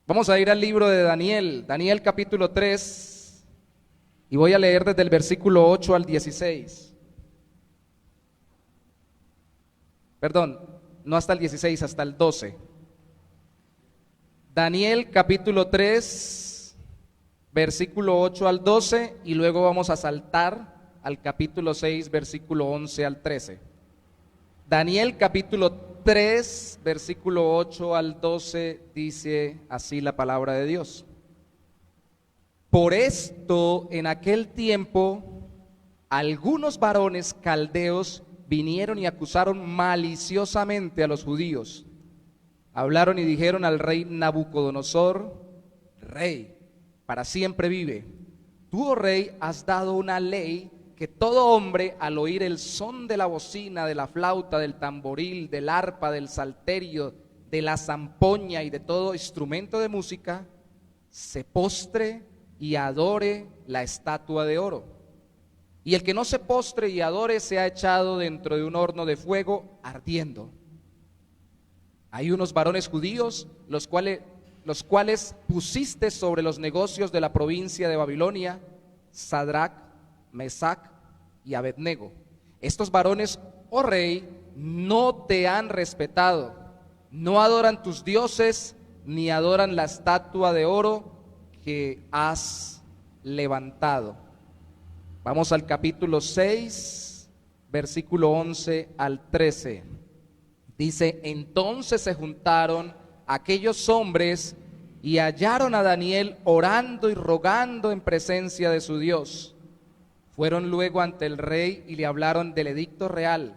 Vamos a ir al libro de Daniel, Daniel capítulo 3, y voy a leer desde el versículo 8 al 16. Perdón, no hasta el 16, hasta el 12. Daniel capítulo 3, versículo 8 al 12, y luego vamos a saltar al capítulo 6, versículo 11 al 13. Daniel capítulo 3, versículo 8 al 12, dice así la palabra de Dios. Por esto, en aquel tiempo, algunos varones caldeos vinieron y acusaron maliciosamente a los judíos. Hablaron y dijeron al rey Nabucodonosor: Rey, para siempre vive. Tú, oh rey, has dado una ley que todo hombre, al oír el son de la bocina, de la flauta, del tamboril, del arpa, del salterio, de la zampoña y de todo instrumento de música, se postre y adore la estatua de oro. Y el que no se postre y adore sea echado dentro de un horno de fuego ardiendo. Hay unos varones judíos, los cuales pusiste sobre los negocios de la provincia de Babilonia, Sadrach, Mesac y Abednego. Estos varones, oh rey, no te han respetado, no adoran tus dioses, ni adoran la estatua de oro que has levantado. Vamos al capítulo 6, versículo 11 al 13. Dice: entonces se juntaron aquellos hombres y hallaron a Daniel orando y rogando en presencia de su Dios. Fueron luego ante el rey y le hablaron del edicto real.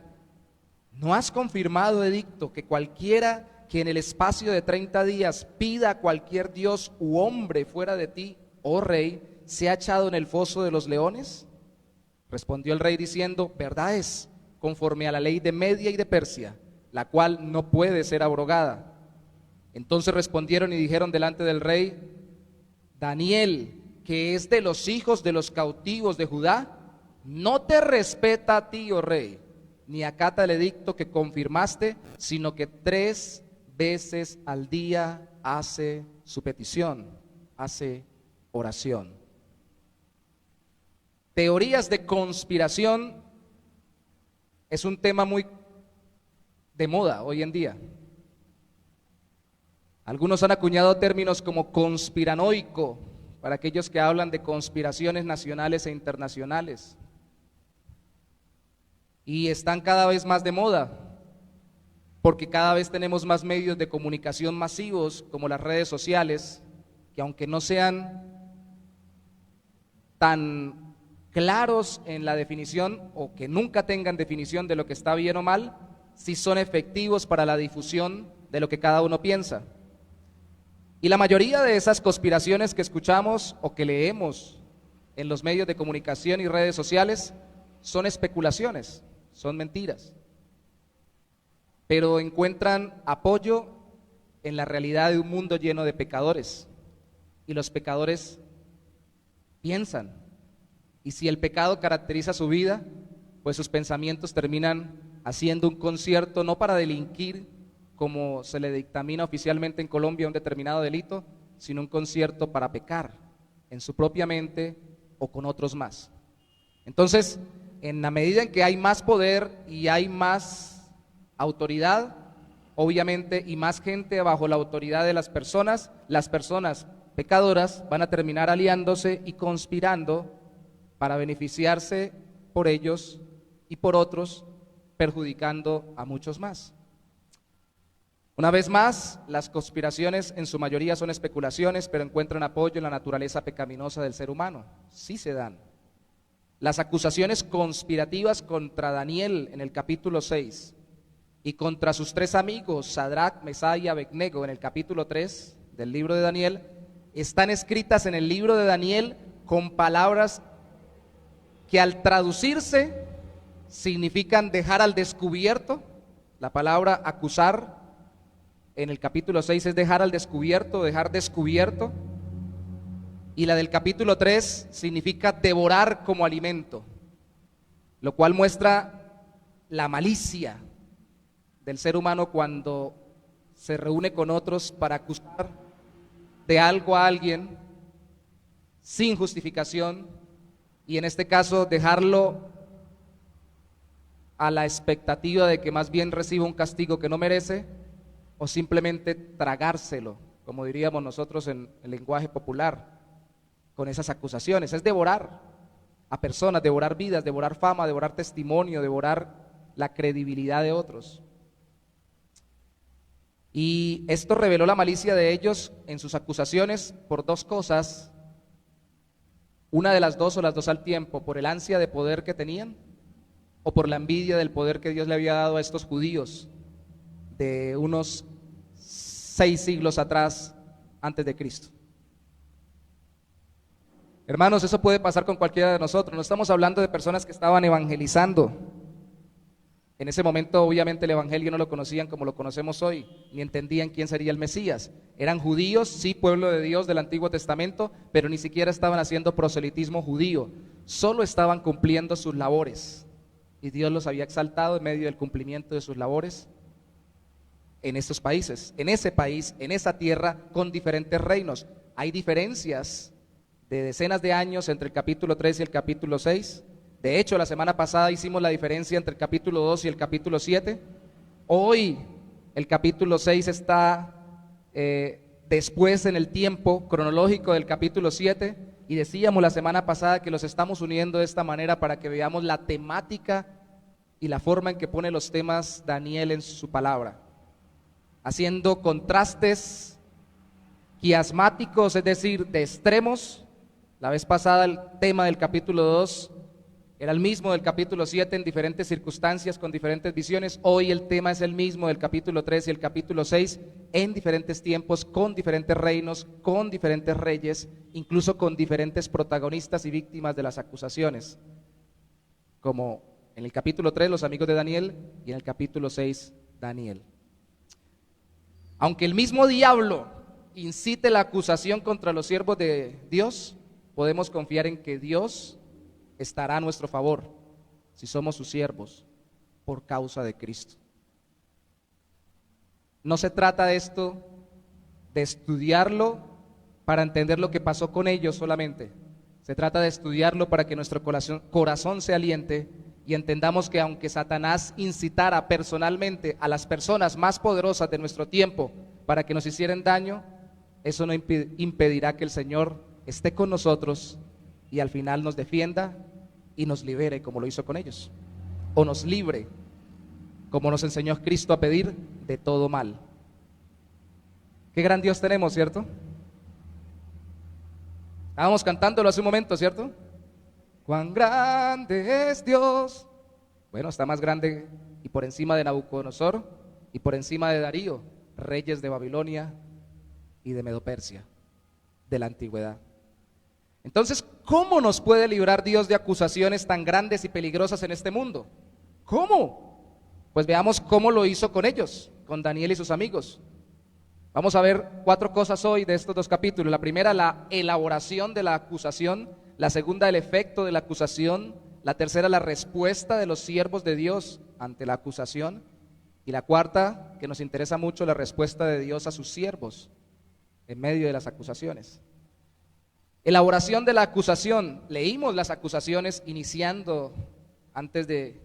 ¿No has confirmado, edicto, que cualquiera que en el espacio de 30 días pida a cualquier dios u hombre fuera de ti, oh rey, sea echado en el foso de los leones? Respondió el rey diciendo: verdad es, conforme a la ley de Media y de Persia, la cual no puede ser abrogada. Entonces respondieron y dijeron delante del rey: Daniel, que es de los hijos de los cautivos de Judá, no te respeta a ti, oh rey, ni acata el edicto que confirmaste, sino que 3 veces al día hace su petición, hace oración. Teorías de conspiración es un tema muy de moda hoy en día. Algunos han acuñado términos como conspiranoico para aquellos que hablan de conspiraciones nacionales e internacionales. Y están cada vez más de moda, porque cada vez tenemos más medios de comunicación masivos, como las redes sociales, que aunque no sean tan claros en la definición, o que nunca tengan definición de lo que está bien o mal, sí son efectivos para la difusión de lo que cada uno piensa. Y la mayoría de esas conspiraciones que escuchamos o que leemos en los medios de comunicación y redes sociales son especulaciones, son mentiras, pero encuentran apoyo en la realidad de un mundo lleno de pecadores. Y los pecadores piensan, y si el pecado caracteriza su vida, pues sus pensamientos terminan haciendo un concierto no para delinquir, como se le dictamina oficialmente en Colombia un determinado delito, sino un concierto para pecar en su propia mente o con otros más. Entonces, en la medida en que hay más poder y hay más autoridad, obviamente, y más gente bajo la autoridad de las personas pecadoras van a terminar aliándose y conspirando para beneficiarse por ellos y por otros, perjudicando a muchos más. Una vez más, las conspiraciones en su mayoría son especulaciones, pero encuentran apoyo en la naturaleza pecaminosa del ser humano. Sí se dan. Las acusaciones conspirativas contra Daniel en el capítulo 6 y contra sus 3 amigos, Sadrach, Mesach y Abednego, en el capítulo 3 del libro de Daniel, están escritas en el libro de Daniel con palabras que al traducirse significan dejar al descubierto. La palabra acusar en el capítulo 6 es dejar al descubierto, dejar descubierto. Y la del capítulo 3 significa devorar como alimento, lo cual muestra la malicia del ser humano cuando se reúne con otros para acusar de algo a alguien sin justificación, y en este caso dejarlo a la expectativa de que más bien reciba un castigo que no merece, o simplemente tragárselo, como diríamos nosotros en el lenguaje popular, con esas acusaciones. Es devorar a personas, devorar vidas, devorar fama, devorar testimonio, devorar la credibilidad de otros. Y esto reveló la malicia de ellos en sus acusaciones por dos cosas, una de las dos o las dos al tiempo: por el ansia de poder que tenían, o por la envidia del poder que Dios le había dado a estos judíos de unos 6 siglos atrás, antes de Cristo. Hermanos, eso puede pasar con cualquiera de nosotros. No estamos hablando de personas que estaban evangelizando. En ese momento obviamente el evangelio no lo conocían como lo conocemos hoy, ni entendían quién sería el Mesías. Eran judíos, sí, pueblo de Dios del Antiguo Testamento, pero ni siquiera estaban haciendo proselitismo judío, solo estaban cumpliendo sus labores, y Dios los había exaltado en medio del cumplimiento de sus labores en estos países, en ese país, en esa tierra, con diferentes reinos. Hay diferencias de decenas de años entre el capítulo 3 y el capítulo 6. De hecho, la semana pasada hicimos la diferencia entre el capítulo 2 y el capítulo 7. Hoy el capítulo 6 está después en el tiempo cronológico del capítulo 7, y decíamos la semana pasada que los estamos uniendo de esta manera para que veamos la temática y la forma en que pone los temas Daniel en su palabra, haciendo contrastes quiasmáticos, es decir, de extremos. La vez pasada el tema del capítulo 2 era el mismo del capítulo 7 en diferentes circunstancias, con diferentes visiones. Hoy el tema es el mismo del capítulo 3 y el capítulo 6, en diferentes tiempos, con diferentes reinos, con diferentes reyes, incluso con diferentes protagonistas y víctimas de las acusaciones, como en el capítulo 3 los amigos de Daniel, y en el capítulo 6 Daniel. Aunque el mismo diablo incite la acusación contra los siervos de Dios, podemos confiar en que Dios estará a nuestro favor si somos sus siervos por causa de Cristo. No se trata de esto, de estudiarlo para entender lo que pasó con ellos solamente. Se trata de estudiarlo para que nuestro corazón se aliente y entendamos que aunque Satanás incitara personalmente a las personas más poderosas de nuestro tiempo para que nos hicieran daño, eso no impedirá que el Señor esté con nosotros y al final nos defienda y nos libere, como lo hizo con ellos, o nos libre, como nos enseñó Cristo a pedir, de todo mal. Qué gran Dios tenemos, ¿cierto? Estábamos cantándolo hace un momento, ¿cierto? Cuán grande es Dios. Bueno, está más grande y por encima de Nabucodonosor y por encima de Darío, reyes de Babilonia y de Medo-Persia, de la antigüedad. Entonces, ¿cómo nos puede librar Dios de acusaciones tan grandes y peligrosas en este mundo? ¿Cómo? Pues veamos cómo lo hizo con ellos, con Daniel y sus amigos. Vamos a ver 4 cosas hoy de estos 2 capítulos. La primera, la elaboración de la acusación. La segunda, el efecto de la acusación. La tercera, la respuesta de los siervos de Dios ante la acusación. Y la cuarta, que nos interesa mucho, la respuesta de Dios a sus siervos en medio de las acusaciones. Elaboración de la acusación. Leímos las acusaciones iniciando, antes de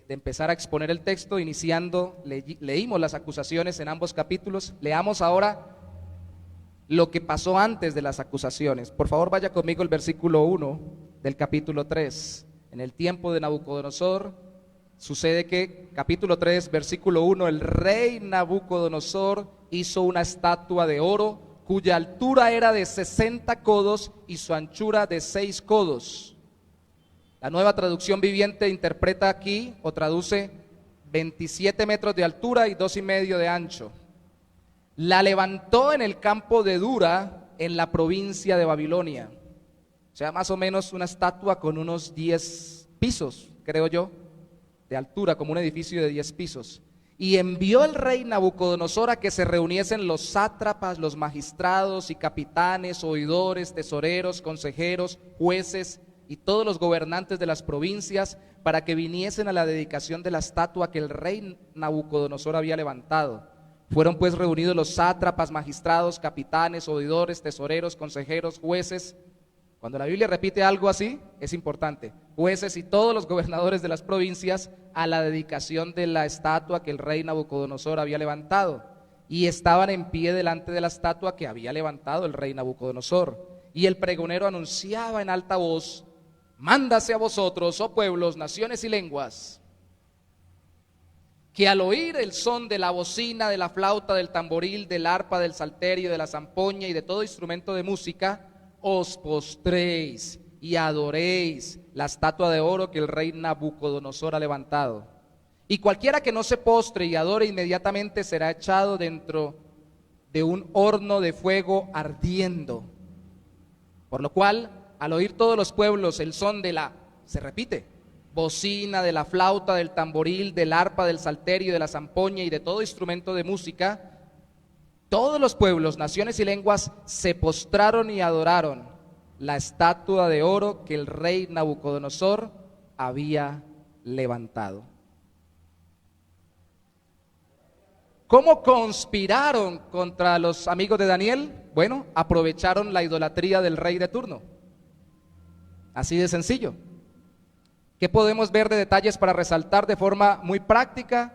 empezar a exponer el texto, leímos las acusaciones en ambos capítulos. Leamos ahora lo que pasó antes de las acusaciones. Por favor, vaya conmigo al versículo 1 del capítulo 3. En el tiempo de Nabucodonosor, sucede que, capítulo 3, versículo 1, el rey Nabucodonosor hizo una estatua de oro, cuya altura era de 60 codos y su anchura de 6 codos. La Nueva Traducción Viviente interpreta aquí, o traduce, 27 metros de altura y 2,5 de ancho. La levantó en el campo de Dura, en la provincia de Babilonia. O sea, más o menos una estatua con unos 10 pisos, creo yo, de altura, como un edificio de 10 pisos. Y envió el rey Nabucodonosor a que se reuniesen los sátrapas, los magistrados y capitanes, oidores, tesoreros, consejeros, jueces y todos los gobernantes de las provincias, para que viniesen a la dedicación de la estatua que el rey Nabucodonosor había levantado. Fueron pues reunidos los sátrapas, magistrados, capitanes, oidores, tesoreros, consejeros, jueces. Cuando la Biblia repite algo así, es importante. Jueces y todos los gobernadores de las provincias a la dedicación de la estatua que el rey Nabucodonosor había levantado. Y estaban en pie delante de la estatua que había levantado el rey Nabucodonosor. Y el pregonero anunciaba en alta voz: mándase a vosotros, oh pueblos, naciones y lenguas, que al oír el son de la bocina, de la flauta, del tamboril, del arpa, del salterio, de la zampoña y de todo instrumento de música, os postréis y adoréis la estatua de oro que el rey Nabucodonosor ha levantado. Y cualquiera que no se postre y adore inmediatamente será echado dentro de un horno de fuego ardiendo. Por lo cual, al oír todos los pueblos el son de la, se repite, bocina, de la flauta, del tamboril, del arpa, del salterio, de la zampoña y de todo instrumento de música, todos los pueblos, naciones y lenguas se postraron y adoraron la estatua de oro que el rey Nabucodonosor había levantado. ¿Cómo conspiraron contra los amigos de Daniel? Bueno, aprovecharon la idolatría del rey de turno. Así de sencillo. ¿Qué podemos ver de detalles para resaltar de forma muy práctica?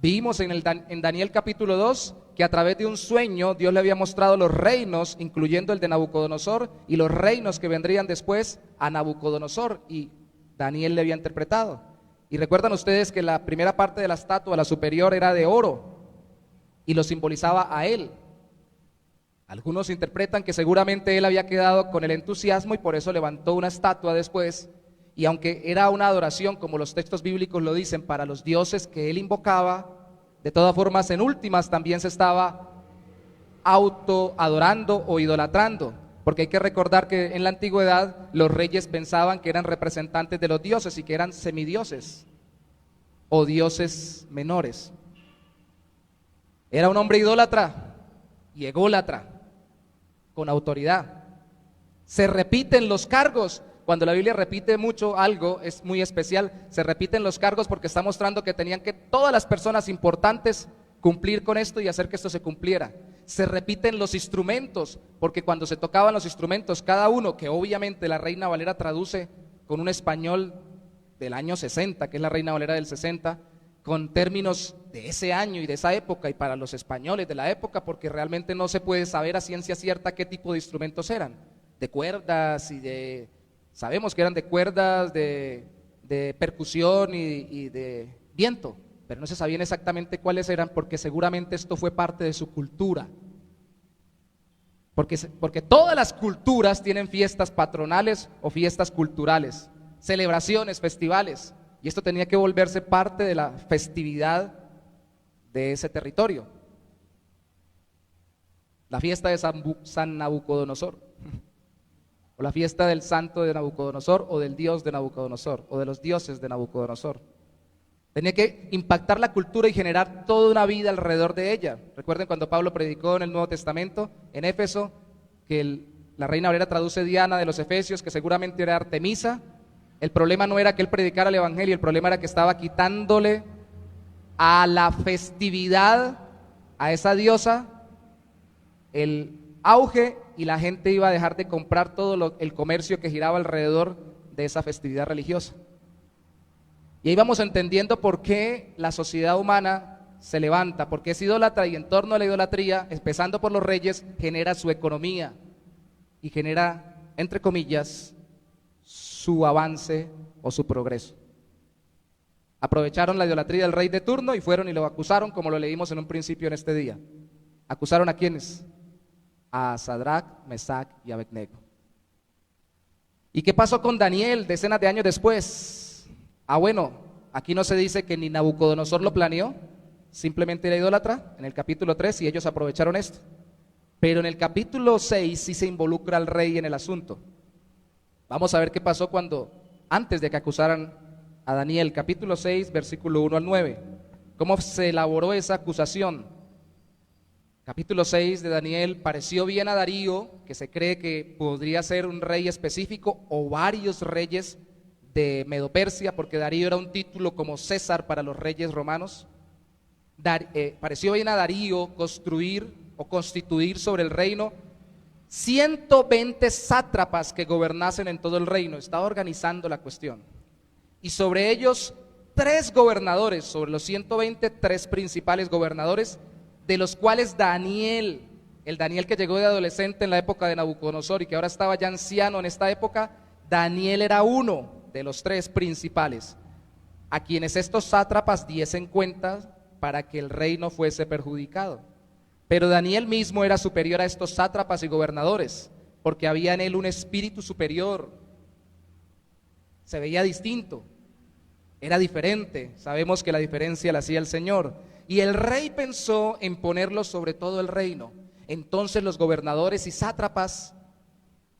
Vimos en Daniel capítulo 2 que a través de un sueño Dios le había mostrado los reinos, incluyendo el de Nabucodonosor, y los reinos que vendrían después a Nabucodonosor, y Daniel le había interpretado. Y recuerdan ustedes que la primera parte de la estatua, la superior, era de oro y lo simbolizaba a él. Algunos interpretan que seguramente él había quedado con el entusiasmo y por eso levantó una estatua después, y aunque era una adoración, como los textos bíblicos lo dicen, para los dioses que él invocaba, de todas formas en últimas también se estaba auto adorando o idolatrando, porque hay que recordar que en la antigüedad los reyes pensaban que eran representantes de los dioses y que eran semidioses o dioses menores. Era un hombre idólatra y ególatra, con autoridad. Se repiten los cargos. Cuando la Biblia repite mucho algo, es muy especial. Se repiten los cargos porque está mostrando que tenían que todas las personas importantes cumplir con esto y hacer que esto se cumpliera. Se repiten los instrumentos, porque cuando se tocaban los instrumentos, cada uno, que obviamente la Reina Valera traduce con un español del año 60, que es la Reina Valera del 60, con términos de ese año y de esa época, y para los españoles de la época, porque realmente no se puede saber a ciencia cierta qué tipo de instrumentos eran, de cuerdas y de... Sabemos que eran de cuerdas, de percusión y de viento, pero no se sabían exactamente cuáles eran, porque seguramente esto fue parte de su cultura. Porque todas las culturas tienen fiestas patronales o fiestas culturales, celebraciones, festivales, y esto tenía que volverse parte de la festividad de ese territorio. La fiesta de San Nabucodonosor, o la fiesta del santo de Nabucodonosor, o del dios de Nabucodonosor, o de los dioses de Nabucodonosor. Tenía que impactar la cultura y generar toda una vida alrededor de ella. Recuerden cuando Pablo predicó en el Nuevo Testamento, en Éfeso, que la Reina Valera traduce Diana de los Efesios, que seguramente era Artemisa. El problema no era que él predicara el evangelio, el problema era que estaba quitándole a la festividad, a esa diosa, el auge, y la gente iba a dejar de comprar todo el comercio que giraba alrededor de esa festividad religiosa. Y ahí vamos entendiendo por qué la sociedad humana se levanta, porque es idólatra, y en torno a la idolatría, empezando por los reyes, genera su economía y genera, entre comillas, su avance o su progreso. Aprovecharon la idolatría del rey de turno y fueron y lo acusaron, como lo leímos en un principio en este día. ¿Acusaron a quiénes? A Sadrac, Mesac y Abednego. ¿Y qué pasó con Daniel decenas de años después? Bueno, aquí no se dice que ni Nabucodonosor lo planeó, simplemente era idólatra en el capítulo 3 y ellos aprovecharon esto. Pero en el capítulo 6 sí se involucra al rey en el asunto. Vamos a ver qué pasó antes de que acusaran a Daniel, capítulo 6, versículo 1 al 9. ¿Cómo se elaboró esa acusación? Capítulo 6 de Daniel: pareció bien a Darío, que se cree que podría ser un rey específico o varios reyes de Medo-Persia, porque Darío era un título como César para los reyes romanos. pareció bien a Darío construir o constituir sobre el reino 120 sátrapas que gobernasen en todo el reino. Estaba organizando la cuestión. Y sobre ellos 3 gobernadores, sobre los 120, 3 principales gobernadores, de los cuales Daniel, el Daniel que llegó de adolescente en la época de Nabucodonosor y que ahora estaba ya anciano en esta época, Daniel era uno de los 3 principales, a quienes estos sátrapas diesen cuenta para que el reino fuese perjudicado. Pero Daniel mismo era superior a estos sátrapas y gobernadores, porque había en él un espíritu superior, se veía distinto, era diferente. Sabemos que la diferencia la hacía el Señor. Y el rey pensó en ponerlo sobre todo el reino. Entonces los gobernadores y sátrapas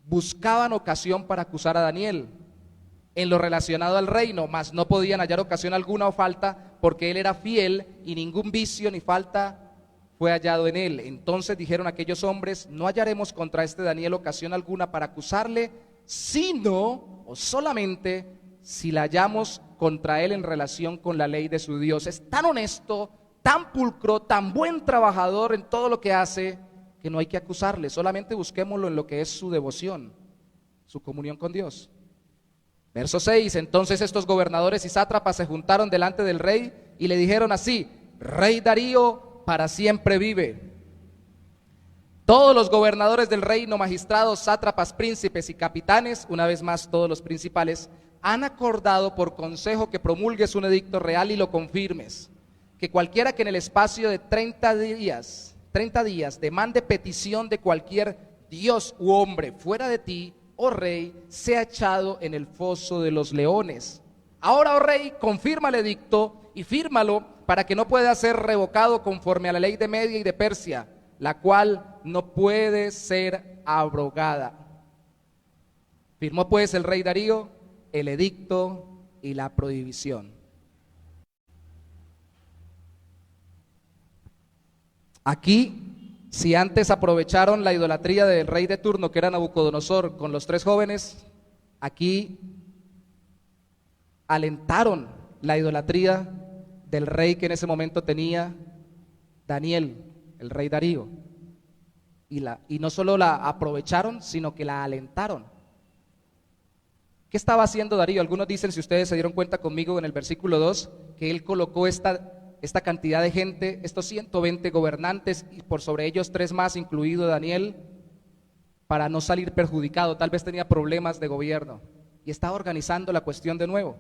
buscaban ocasión para acusar a Daniel en lo relacionado al reino, mas no podían hallar ocasión alguna o falta, porque él era fiel y ningún vicio ni falta fue hallado en él. Entonces dijeron aquellos hombres: no hallaremos contra este Daniel ocasión alguna para acusarle, sino o solamente si la hallamos contra él en relación con la ley de su Dios. Es tan honesto, tan pulcro, tan buen trabajador en todo lo que hace, que no hay que acusarle, solamente busquémoslo en lo que es su devoción, su comunión con Dios. Verso 6, entonces estos gobernadores y sátrapas se juntaron delante del rey y le dijeron así: Rey Darío, para siempre vive. Todos los gobernadores del reino, magistrados, sátrapas, príncipes y capitanes, una vez más todos los principales, han acordado por consejo que promulgues un edicto real y lo confirmes, que cualquiera que en el espacio de 30 días demande petición de cualquier dios u hombre fuera de ti, oh rey, sea echado en el foso de los leones. Ahora, oh rey, confirma el edicto y fírmalo para que no pueda ser revocado conforme a la ley de Media y de Persia, la cual no puede ser abrogada. Firmó pues el rey Darío el edicto y la prohibición. Aquí, si antes aprovecharon la idolatría del rey de turno, que era Nabucodonosor, con los 3 jóvenes, aquí alentaron la idolatría del rey que en ese momento tenía Daniel, el rey Darío. Y no solo la aprovecharon, sino que la alentaron. ¿Qué estaba haciendo Darío? Algunos dicen, si ustedes se dieron cuenta conmigo en el versículo 2, que él colocó esta cantidad de gente, estos 120 gobernantes, y por sobre ellos 3 más, incluido Daniel, para no salir perjudicado. Tal vez tenía problemas de gobierno y estaba organizando la cuestión de nuevo.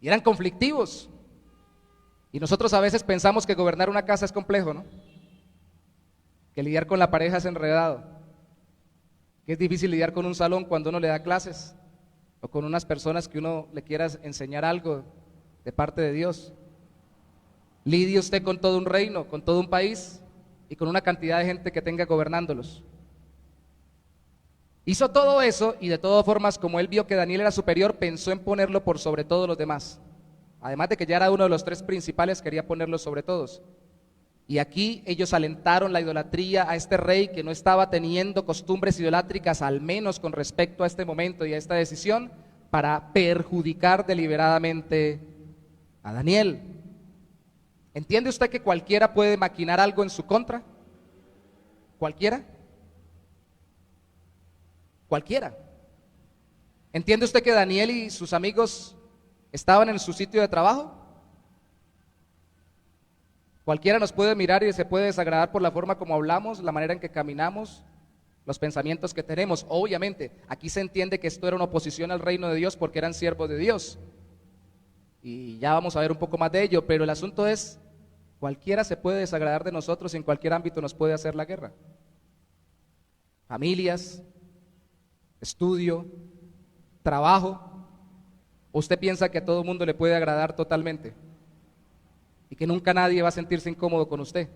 Y eran conflictivos. Y nosotros a veces pensamos que gobernar una casa es complejo, ¿no? Que lidiar con la pareja es enredado. Que es difícil lidiar con un salón cuando uno le da clases, o con unas personas que uno le quiera enseñar algo de parte de Dios. Lidie usted con todo un reino, con todo un país y con una cantidad de gente que tenga gobernándolos. Hizo todo eso y de todas formas, como él vio que Daniel era superior, pensó en ponerlo por sobre todos los demás. Además de que ya era uno de los 3 principales, quería ponerlo sobre todos. Y aquí ellos alentaron la idolatría a este rey que no estaba teniendo costumbres idolátricas, al menos con respecto a este momento y a esta decisión, para perjudicar deliberadamente a Daniel. ¿Entiende usted que cualquiera puede maquinar algo en su contra? ¿Cualquiera? Cualquiera. ¿Entiende usted que Daniel y sus amigos estaban en su sitio de trabajo? Cualquiera nos puede mirar y se puede desagradar por la forma como hablamos, la manera en que caminamos, los pensamientos que tenemos. Obviamente, aquí se entiende que esto era una oposición al reino de Dios porque eran siervos de Dios. Y ya vamos a ver un poco más de ello, pero el asunto es, cualquiera se puede desagradar de nosotros y en cualquier ámbito nos puede hacer la guerra. Familias, estudio, trabajo. ¿Usted piensa que a todo mundo le puede agradar totalmente? Y que nunca nadie va a sentirse incómodo con usted.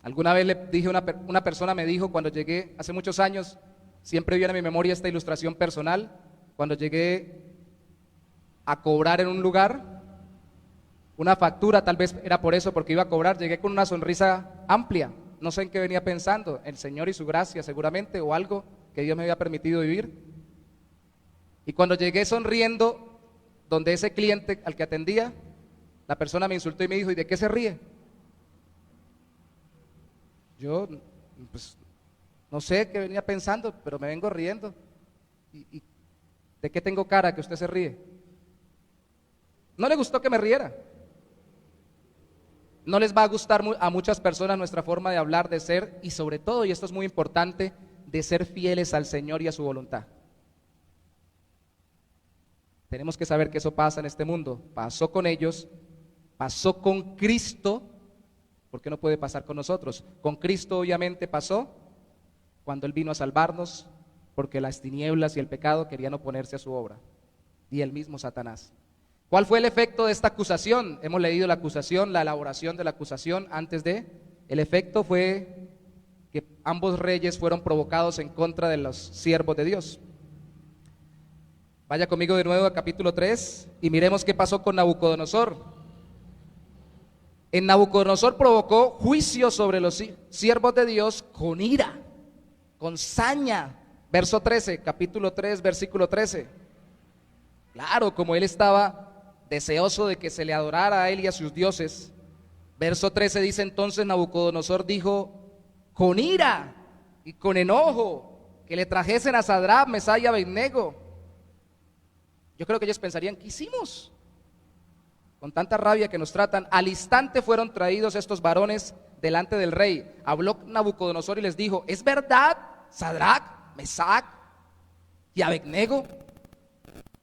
Alguna vez le dije, una persona me dijo cuando llegué, hace muchos años, siempre viene a mi memoria esta ilustración personal, cuando llegué a cobrar en un lugar, una factura, tal vez era por eso, porque iba a cobrar, llegué con una sonrisa amplia, no sé en qué venía pensando, el Señor y su gracia seguramente, o algo que Dios me había permitido vivir. Y cuando llegué sonriendo, donde ese cliente al que atendía, la persona me insultó y me dijo: ¿y de qué se ríe? Yo, pues, no sé qué venía pensando, pero me vengo riendo. ¿Y de qué tengo cara que usted se ríe? No le gustó que me riera. No les va a gustar a muchas personas nuestra forma de hablar, de ser, y sobre todo, y esto es muy importante, de ser fieles al Señor y a su voluntad. Tenemos que saber que eso pasa en este mundo. Pasó con ellos, pasó con Cristo. ¿Por qué no puede pasar con nosotros? Con Cristo obviamente pasó cuando Él vino a salvarnos, porque las tinieblas y el pecado querían oponerse a su obra, y el mismo Satanás. ¿Cuál fue el efecto de esta acusación? Hemos leído la acusación, la elaboración de la acusación antes de. El efecto fue que ambos reyes fueron provocados en contra de los siervos de Dios. Vaya conmigo de nuevo a capítulo 3 y miremos qué pasó con Nabucodonosor. En Nabucodonosor provocó juicio sobre los siervos de Dios con ira, con saña. Verso 13, capítulo 3, versículo 13. Claro, como él estaba deseoso de que se le adorara a él y a sus dioses. Verso 13 dice: entonces Nabucodonosor dijo con ira y con enojo que le trajesen a Sadrach, Mesach y Abednego. Yo creo que ellos pensarían: ¿qué hicimos? Con tanta rabia que nos tratan. Al instante fueron traídos estos varones delante del rey. Habló Nabucodonosor y les dijo: ¿es verdad, Sadrach, Mesach y Abednego,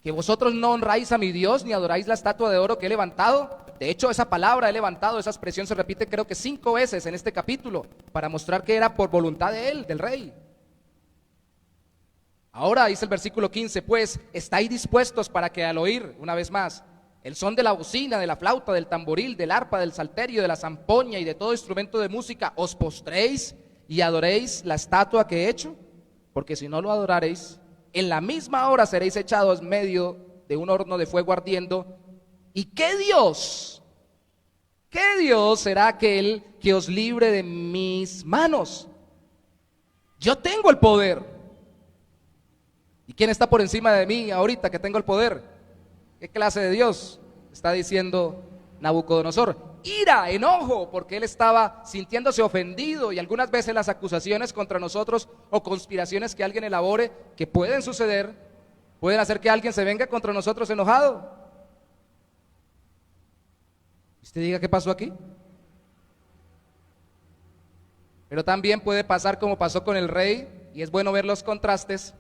que vosotros no honráis a mi Dios ni adoráis la estatua de oro que he levantado? De hecho, esa palabra he levantado, esa expresión se repite creo que 5 veces en este capítulo, para mostrar que era por voluntad de él, del rey. Ahora dice el versículo 15: pues estáis dispuestos para que al oír, una vez más, el son de la bocina, de la flauta, del tamboril, del arpa, del salterio, de la zampoña y de todo instrumento de música, os postréis y adoréis la estatua que he hecho. Porque si no lo adoraréis, en la misma hora seréis echados en medio de un horno de fuego ardiendo. ¿Y qué Dios será aquel que os libre de mis manos? Yo tengo el poder. ¿Y quién está por encima de mí ahorita que tengo el poder? ¿Qué clase de Dios? Está diciendo Nabucodonosor. Ira, enojo, porque él estaba sintiéndose ofendido, y algunas veces las acusaciones contra nosotros o conspiraciones que alguien elabore, que pueden suceder, pueden hacer que alguien se venga contra nosotros enojado. Usted diga: ¿qué pasó aquí? Pero también puede pasar como pasó con el rey, y es bueno ver los contrastes.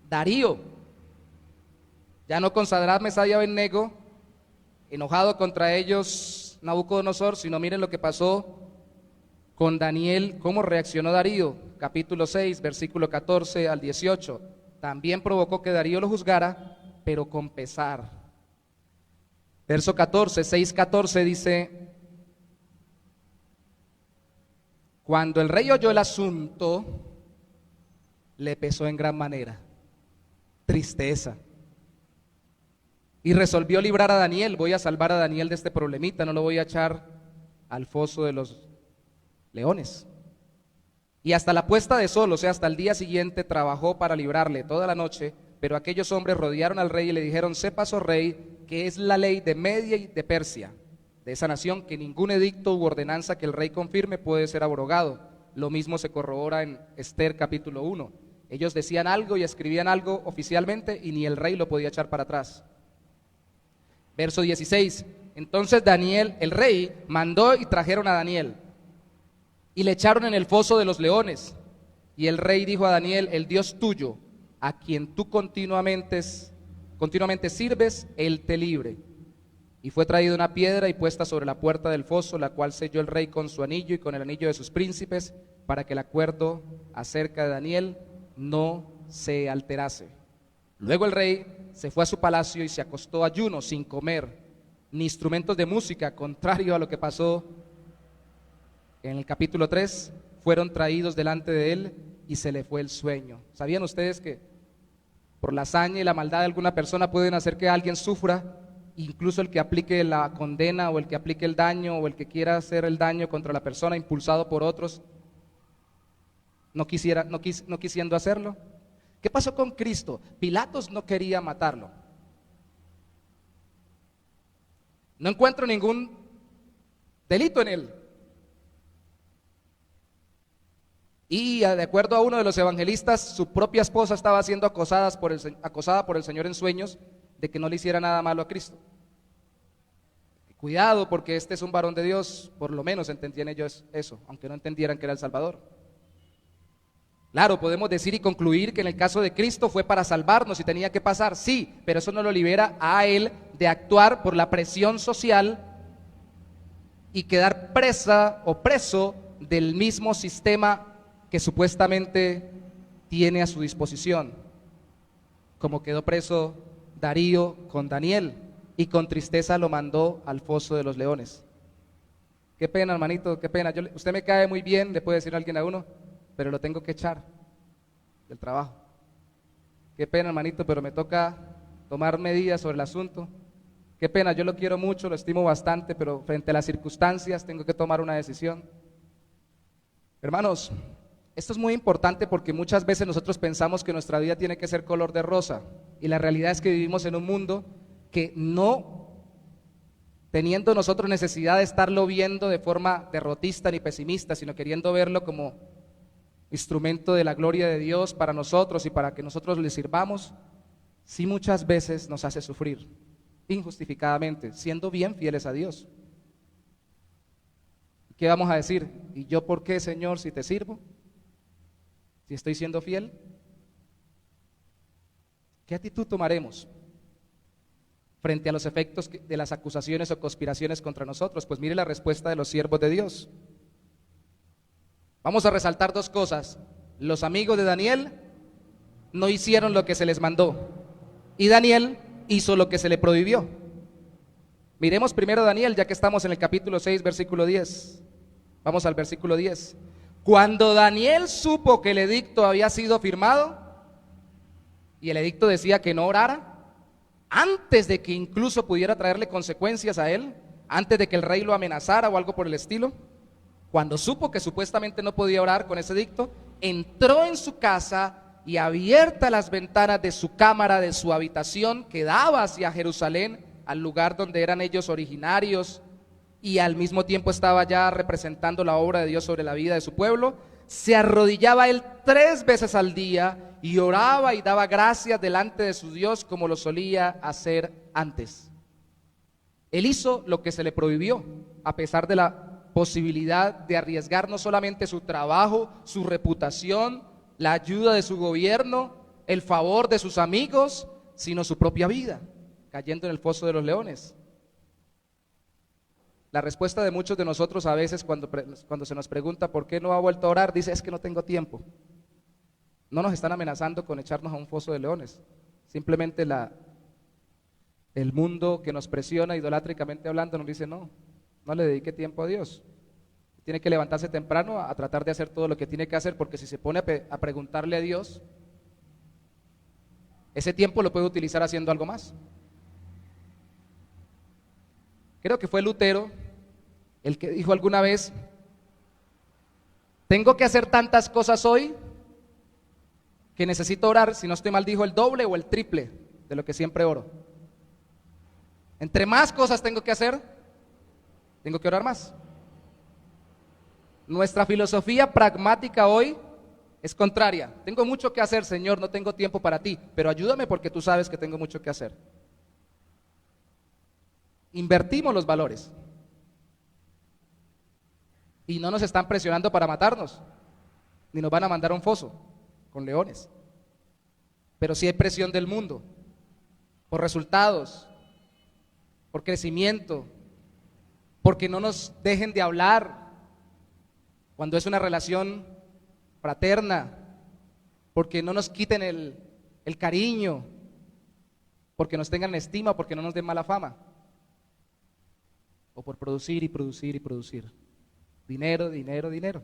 Darío, ya no con Sadrach, Mesach y Abednego, enojado contra ellos Nabucodonosor, sino miren lo que pasó con Daniel, cómo reaccionó Darío. Capítulo 6, versículo 14 al 18. También provocó que Darío lo juzgara, pero con pesar. Verso 14, 6:14 dice: cuando el rey oyó el asunto, le pesó en gran manera, tristeza, y resolvió librar a Daniel. Voy a salvar a Daniel de este problemita, no lo voy a echar al foso de los leones. Y hasta la puesta de sol, o sea, hasta el día siguiente, trabajó para librarle toda la noche. Pero aquellos hombres rodearon al rey y le dijeron: sepas, oh rey, que es la ley de Media y de Persia, de esa nación, que ningún edicto u ordenanza que el rey confirme puede ser abrogado. Lo mismo se corrobora en Esther capítulo 1. Ellos decían algo y escribían algo oficialmente, y ni el rey lo podía echar para atrás. Verso 16: entonces Daniel, el rey, mandó y trajeron a Daniel y le echaron en el foso de los leones. Y el rey dijo a Daniel: el Dios tuyo, a quien tú continuamente sirves, él te libre. Y fue traída una piedra y puesta sobre la puerta del foso, la cual selló el rey con su anillo y con el anillo de sus príncipes, para que el acuerdo acerca de Daniel no se alterase. Luego el rey se fue a su palacio y se acostó ayuno, sin comer ni instrumentos de música, contrario a lo que pasó en el capítulo 3. Fueron traídos delante de él y se le fue el sueño. ¿Sabían ustedes que por la hazaña y la maldad de alguna persona pueden hacer que alguien sufra? Incluso el que aplique la condena, o el que aplique el daño, o el que quiera hacer el daño contra la persona, impulsado por otros, no quisiendo hacerlo. ¿Qué pasó con Cristo? Pilatos no quería matarlo. No encuentro ningún delito en él. Y de acuerdo a uno de los evangelistas, su propia esposa estaba siendo acosada por el Señor en sueños de que no le hiciera nada malo a Cristo. Cuidado, porque este es un varón de Dios, por lo menos entendían ellos eso, aunque no entendieran que era el Salvador. Claro, podemos decir y concluir que en el caso de Cristo fue para salvarnos y tenía que pasar, sí, pero eso no lo libera a él de actuar por la presión social y quedar presa o preso del mismo sistema que supuestamente tiene a su disposición, como quedó preso Darío con Daniel, y con tristeza lo mandó al foso de los leones. Qué pena, hermanito, qué pena. Usted me cae muy bien, le puede decir a alguien a uno, pero lo tengo que echar del trabajo. Qué pena, hermanito, pero me toca tomar medidas sobre el asunto. Qué pena, yo lo quiero mucho, lo estimo bastante, pero frente a las circunstancias tengo que tomar una decisión. Hermanos, esto es muy importante porque muchas veces nosotros pensamos que nuestra vida tiene que ser color de rosa, y la realidad es que vivimos en un mundo que no, teniendo nosotros necesidad de estarlo viendo de forma derrotista ni pesimista, sino queriendo verlo como instrumento de la gloria de Dios para nosotros y para que nosotros le sirvamos, sí muchas veces nos hace sufrir injustificadamente, siendo bien fieles a Dios. ¿Qué vamos a decir? ¿Y yo por qué, Señor, si te sirvo? Si estoy siendo fiel. ¿Qué actitud tomaremos frente a los efectos de las acusaciones o conspiraciones contra nosotros? Pues mire la respuesta de los siervos de Dios. Vamos a resaltar dos cosas. Los amigos de Daniel no hicieron lo que se les mandó, y Daniel hizo lo que se le prohibió. Miremos primero Daniel, ya que estamos en el capítulo 6, versículo 10. Vamos al versículo 10. Cuando Daniel supo que el edicto había sido firmado, y el edicto decía que no orara, antes de que incluso pudiera traerle consecuencias a él, antes de que el rey lo amenazara o algo por el estilo, cuando supo que supuestamente no podía orar con ese edicto, entró en su casa y, abiertas las ventanas de su cámara, de su habitación que daba hacia Jerusalén, al lugar donde eran ellos originarios, y al mismo tiempo estaba ya representando la obra de Dios sobre la vida de su pueblo, se arrodillaba él 3 veces al día y oraba y daba gracias delante de su Dios, como lo solía hacer antes. Él hizo lo que se le prohibió, a pesar de la posibilidad de arriesgar no solamente su trabajo, su reputación, la ayuda de su gobierno, el favor de sus amigos, sino su propia vida, cayendo en el foso de los leones. La respuesta de muchos de nosotros a veces cuando se nos pregunta por qué no ha vuelto a orar, dice: es que no tengo tiempo. No nos están amenazando con echarnos a un foso de leones, simplemente el mundo que nos presiona idolátricamente hablando nos dice: no le dedique tiempo a Dios. Tiene que levantarse temprano a tratar de hacer todo lo que tiene que hacer, porque si se pone a preguntarle a Dios, ese tiempo lo puede utilizar haciendo algo más. Creo que fue Lutero el que dijo alguna vez: tengo que hacer tantas cosas hoy que necesito orar, si no estoy mal, dijo, el doble o el triple de lo que siempre oro. Entre más cosas tengo que hacer, tengo que orar más. Nuestra filosofía pragmática hoy es contraria. Tengo mucho que hacer, Señor, no tengo tiempo para ti, pero ayúdame porque tú sabes que tengo mucho que hacer. Invertimos los valores y no nos están presionando para matarnos, ni nos van a mandar a un foso con leones, pero sí hay presión del mundo por resultados, por crecimiento, porque no nos dejen de hablar cuando es una relación fraterna, porque no nos quiten el cariño, porque nos tengan estima, porque no nos den mala fama, o por producir y producir y producir. Dinero, dinero, dinero.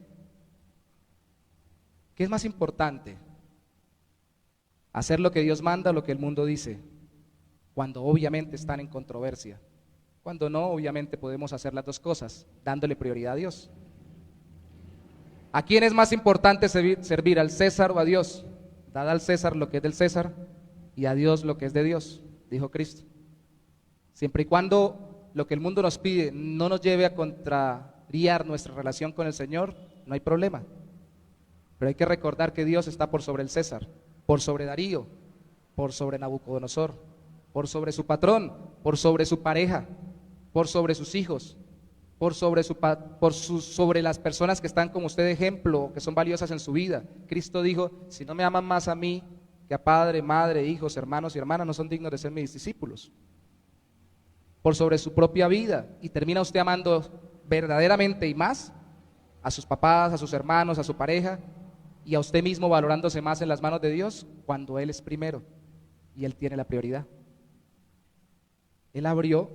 ¿Qué es más importante? ¿Hacer lo que Dios manda o lo que el mundo dice? Cuando obviamente están en controversia. Cuando no, obviamente podemos hacer las dos cosas, dándole prioridad a Dios. ¿A quién es más importante servir, al César o a Dios? Dad al César lo que es del César y a Dios lo que es de Dios, dijo Cristo. Siempre y cuando lo que el mundo nos pide no nos lleve a contrariar nuestra relación con el Señor, no hay problema. Pero hay que recordar que Dios está por sobre el César, por sobre Darío, por sobre Nabucodonosor, por sobre su patrón, por sobre su pareja, por sobre sus hijos, sobre las personas que están como usted de ejemplo, que son valiosas en su vida. Cristo dijo: si no me aman más a mí que a padre, madre, hijos, hermanos y hermanas, no son dignos de ser mis discípulos. Por sobre su propia vida. Y termina usted amando verdaderamente y más a sus papás, a sus hermanos, a su pareja, y a usted mismo, valorándose más en las manos de Dios cuando Él es primero y Él tiene la prioridad. Él abrió,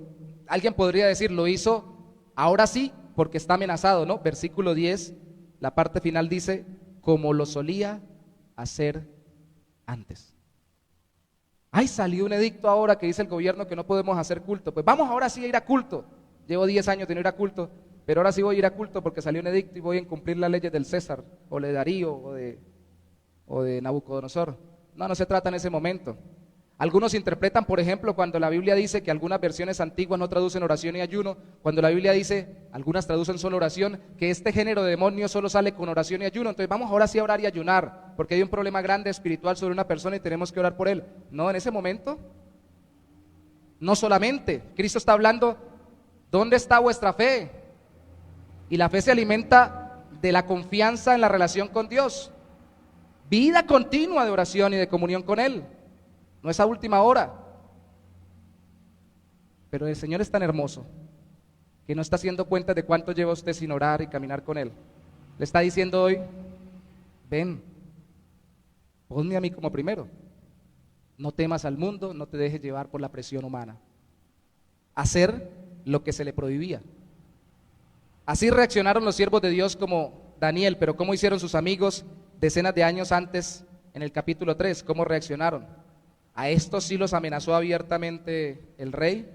alguien podría decir, lo hizo ahora sí porque está amenazado, ¿no? Versículo 10, la parte final dice: como lo solía hacer antes. Ay, salió un edicto ahora que dice el gobierno que no podemos hacer culto. Pues vamos ahora sí a ir a culto. Llevo 10 años de no ir a culto, pero ahora sí voy a ir a culto porque salió un edicto y voy a incumplir las leyes del César, o de Darío, o de Nabucodonosor. No, no se trata en ese momento. Algunos interpretan, por ejemplo, cuando la Biblia dice que algunas versiones antiguas no traducen oración y ayuno, cuando la Biblia dice, algunas traducen solo oración, que este género de demonios solo sale con oración y ayuno. Entonces vamos ahora sí a orar y ayunar, porque hay un problema grande espiritual sobre una persona y tenemos que orar por él. No, en ese momento, no solamente. Cristo está hablando, ¿dónde está vuestra fe? Y la fe se alimenta de la confianza en la relación con Dios. Vida continua de oración y de comunión con Él. No es a última hora. Pero el Señor es tan hermoso que no está haciendo cuenta de cuánto lleva usted sin orar y caminar con Él. Le está diciendo hoy: ven, ponme a mí como primero. No temas al mundo, no te dejes llevar por la presión humana. Hacer lo que se le prohibía. Así reaccionaron los siervos de Dios como Daniel, pero ¿cómo hicieron sus amigos decenas de años antes en el capítulo 3? ¿Cómo reaccionaron? A estos sí los amenazó abiertamente el rey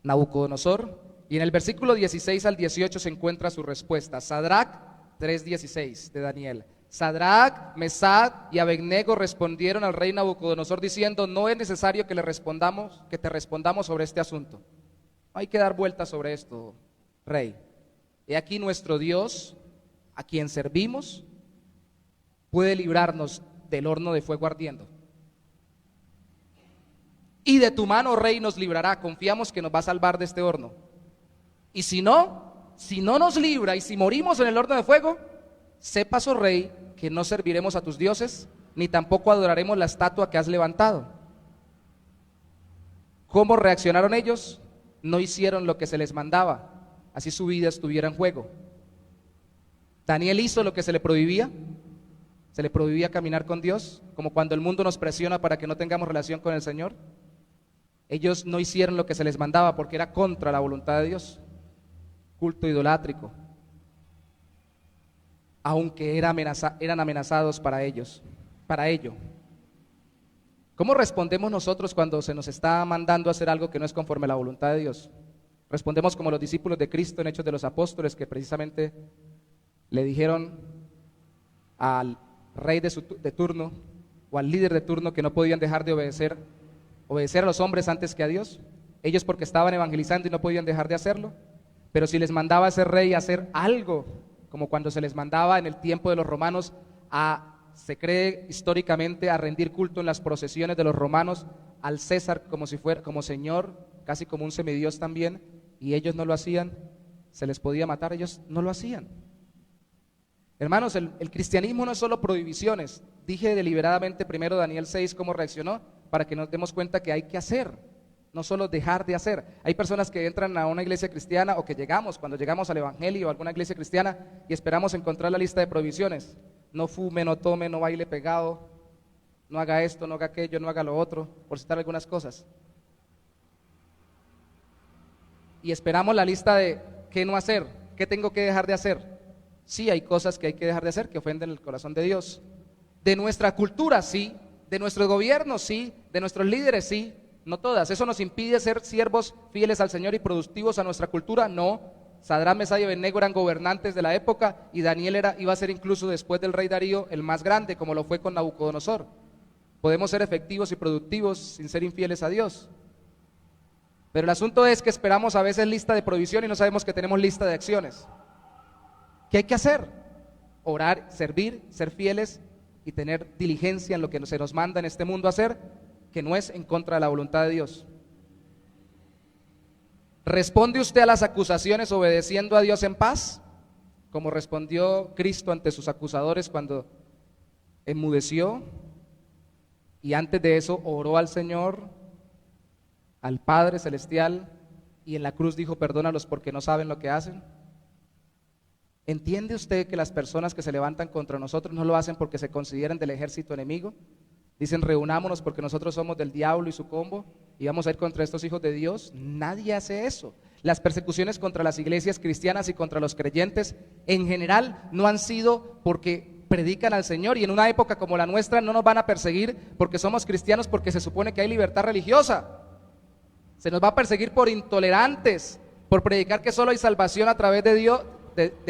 Nabucodonosor, y en el versículo 16 al 18 se encuentra su respuesta. Sadrac 3:16 de Daniel. Sadrac, Mesad y Abednego respondieron al rey Nabucodonosor diciendo: no es necesario que te respondamos sobre este asunto. No hay que dar vueltas sobre esto, rey. He aquí nuestro Dios, a quien servimos, puede librarnos del horno de fuego ardiendo. Y de tu mano, rey, nos librará. Confiamos que nos va a salvar de este horno. Y si no nos libra y si morimos en el horno de fuego, sepas, oh rey, que no serviremos a tus dioses, ni tampoco adoraremos la estatua que has levantado. ¿Cómo reaccionaron ellos? No hicieron lo que se les mandaba, así su vida estuviera en juego. Daniel hizo lo que se le prohibía. Se le prohibía caminar con Dios, como cuando el mundo nos presiona para que no tengamos relación con el Señor. Ellos no hicieron lo que se les mandaba porque era contra la voluntad de Dios. Culto idolátrico, aunque eran amenazados para ello. ¿Cómo respondemos nosotros cuando se nos está mandando a hacer algo que no es conforme a la voluntad de Dios? Respondemos como los discípulos de Cristo en Hechos de los Apóstoles, que precisamente le dijeron al rey de turno o al líder de turno que no podían dejar de obedecer a los hombres antes que a Dios. Ellos porque estaban evangelizando y no podían dejar de hacerlo. Pero si les mandaba a ese rey a hacer algo, como cuando se les mandaba en el tiempo de los romanos se cree históricamente, a rendir culto en las procesiones de los romanos al César como si fuera como señor, casi como un semidios también, y ellos no lo hacían, se les podía matar, ellos no lo hacían. Hermanos, el cristianismo no es solo prohibiciones. Dije deliberadamente primero Daniel 6 cómo reaccionó, para que nos demos cuenta que hay que hacer, no solo dejar de hacer. Hay personas que entran a una iglesia cristiana o que cuando llegamos al evangelio o a alguna iglesia cristiana y esperamos encontrar la lista de prohibiciones. No fume, no tome, no baile pegado, no haga esto, no haga aquello, no haga lo otro, por citar algunas cosas. Y esperamos la lista de qué no hacer, qué tengo que dejar de hacer. Sí, hay cosas que hay que dejar de hacer que ofenden el corazón de Dios. De nuestra cultura, sí. De nuestro gobierno, sí. De nuestros líderes, sí. No todas. ¿Eso nos impide ser siervos fieles al Señor y productivos a nuestra cultura? No. Sadrac, Mesad y Abednego eran gobernantes de la época y Daniel iba a ser incluso después del rey Darío el más grande, como lo fue con Nabucodonosor. Podemos ser efectivos y productivos sin ser infieles a Dios. Pero el asunto es que esperamos a veces lista de provisión y no sabemos que tenemos lista de acciones. ¿Qué hay que hacer? Orar, servir, ser fieles y tener diligencia en lo que se nos manda en este mundo hacer, que no es en contra de la voluntad de Dios. ¿Responde usted a las acusaciones obedeciendo a Dios en paz? Como respondió Cristo ante sus acusadores cuando enmudeció y antes de eso oró al Señor, al Padre Celestial, y en la cruz dijo: perdónalos porque no saben lo que hacen. ¿Entiende usted que las personas que se levantan contra nosotros no lo hacen porque se consideran del ejército enemigo? Dicen: reunámonos porque nosotros somos del diablo y su combo y vamos a ir contra estos hijos de Dios. Nadie hace eso. Las persecuciones contra las iglesias cristianas y contra los creyentes en general no han sido porque predican al Señor, y en una época como la nuestra no nos van a perseguir porque somos cristianos, porque se supone que hay libertad religiosa. Se nos va a perseguir por intolerantes, por predicar que solo hay salvación a través de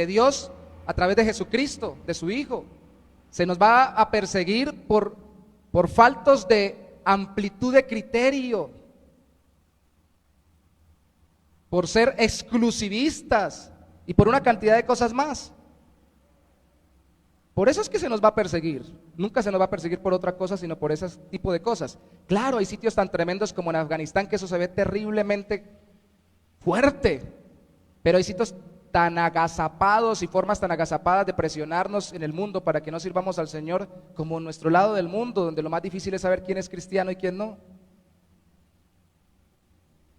Dios, a través de Jesucristo, de su Hijo. Se nos va a perseguir por faltos de amplitud de criterio, por ser exclusivistas y por una cantidad de cosas más. Por eso es que se nos va a perseguir. Nunca se nos va a perseguir por otra cosa, sino por ese tipo de cosas. Claro, hay sitios tan tremendos como en Afganistán que eso se ve terriblemente fuerte, pero hay sitios tan agazapados y formas tan agazapadas de presionarnos en el mundo para que no sirvamos al Señor, como en nuestro lado del mundo, donde lo más difícil es saber quién es cristiano y quién no.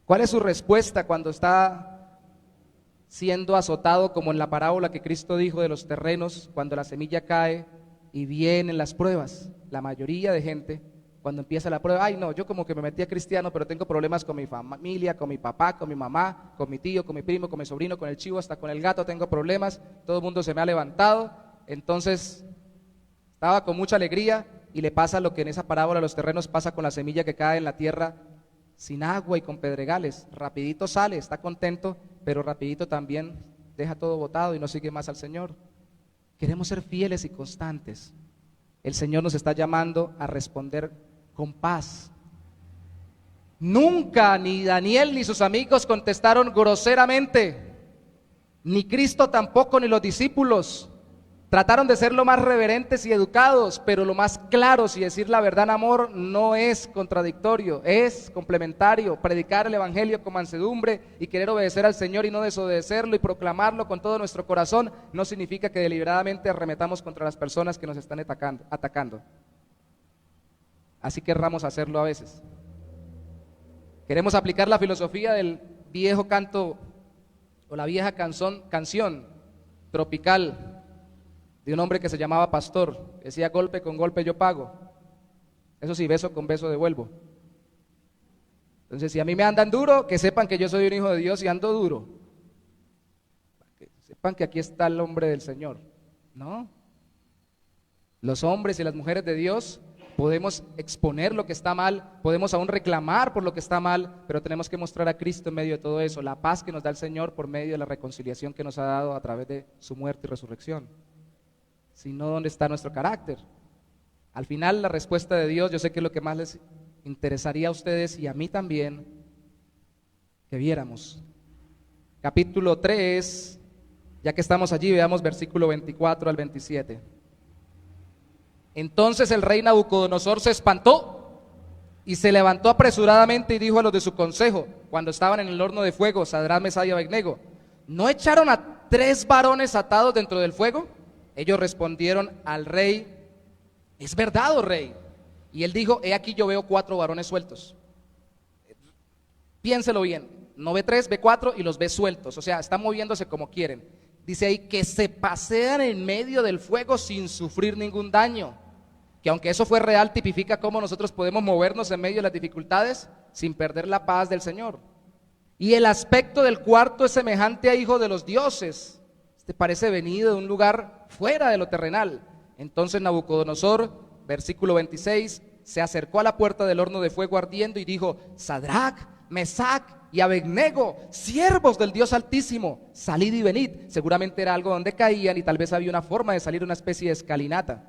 ¿Cuál es su respuesta cuando está siendo azotado, como en la parábola que Cristo dijo de los terrenos, cuando la semilla cae y vienen las pruebas? La mayoría de gente, cuando empieza la prueba: ay no, yo como que me metí a cristiano, pero tengo problemas con mi familia, con mi papá, con mi mamá, con mi tío, con mi primo, con mi sobrino, con el chivo, hasta con el gato tengo problemas, todo el mundo se me ha levantado. Entonces estaba con mucha alegría y le pasa lo que en esa parábola de los terrenos pasa con la semilla que cae en la tierra sin agua y con pedregales. Rapidito sale, está contento, pero rapidito también deja todo botado y no sigue más al Señor. Queremos ser fieles y constantes. El Señor nos está llamando a responder con paz. Nunca ni Daniel ni sus amigos contestaron groseramente, ni Cristo tampoco, ni los discípulos. Trataron de ser lo más reverentes y educados, pero lo más claros, y decir la verdad en amor no es contradictorio, es complementario. Predicar el evangelio con mansedumbre y querer obedecer al Señor y no desobedecerlo y proclamarlo con todo nuestro corazón no significa que deliberadamente arremetamos contra las personas que nos están atacando. Así querramos hacerlo a veces. Queremos aplicar la filosofía del viejo canto o la vieja canción tropical de un hombre que se llamaba Pastor, decía: golpe con golpe yo pago, eso sí, beso con beso devuelvo. Entonces, si a mí me andan duro, que sepan que yo soy un hijo de Dios y ando duro, que sepan que aquí está el hombre del Señor. No, los hombres y las mujeres de Dios podemos exponer lo que está mal, podemos aún reclamar por lo que está mal, pero tenemos que mostrar a Cristo en medio de todo eso, la paz que nos da el Señor por medio de la reconciliación que nos ha dado a través de su muerte y resurrección. Si no, ¿dónde está nuestro carácter? Al final, la respuesta de Dios, yo sé que es lo que más les interesaría a ustedes y a mí también que viéramos. Capítulo 3, ya que estamos allí, veamos versículo 24 al 27. Entonces el rey Nabucodonosor se espantó y se levantó apresuradamente y dijo a los de su consejo, cuando estaban en el horno de fuego, Sadrach, Mesach y Abednego: ¿no echaron a 3 varones atados dentro del fuego? Ellos respondieron al rey: es verdad, oh rey. Y él dijo: he aquí yo veo 4 varones sueltos. Piénselo bien, no ve 3, ve 4 y los ve sueltos, o sea, están moviéndose como quieren. Dice ahí que se pasean en medio del fuego sin sufrir ningún daño. Que aunque eso fue real, tipifica cómo nosotros podemos movernos en medio de las dificultades sin perder la paz del Señor. Y el aspecto del cuarto es semejante a hijo de los dioses. Este parece venido de un lugar fuera de lo terrenal. Entonces Nabucodonosor, versículo 26, se acercó a la puerta del horno de fuego ardiendo y dijo: Sadrach, Mesach y Abednego, siervos del Dios Altísimo, salid y venid. Seguramente era algo donde caían y tal vez había una forma de salir, una especie de escalinata.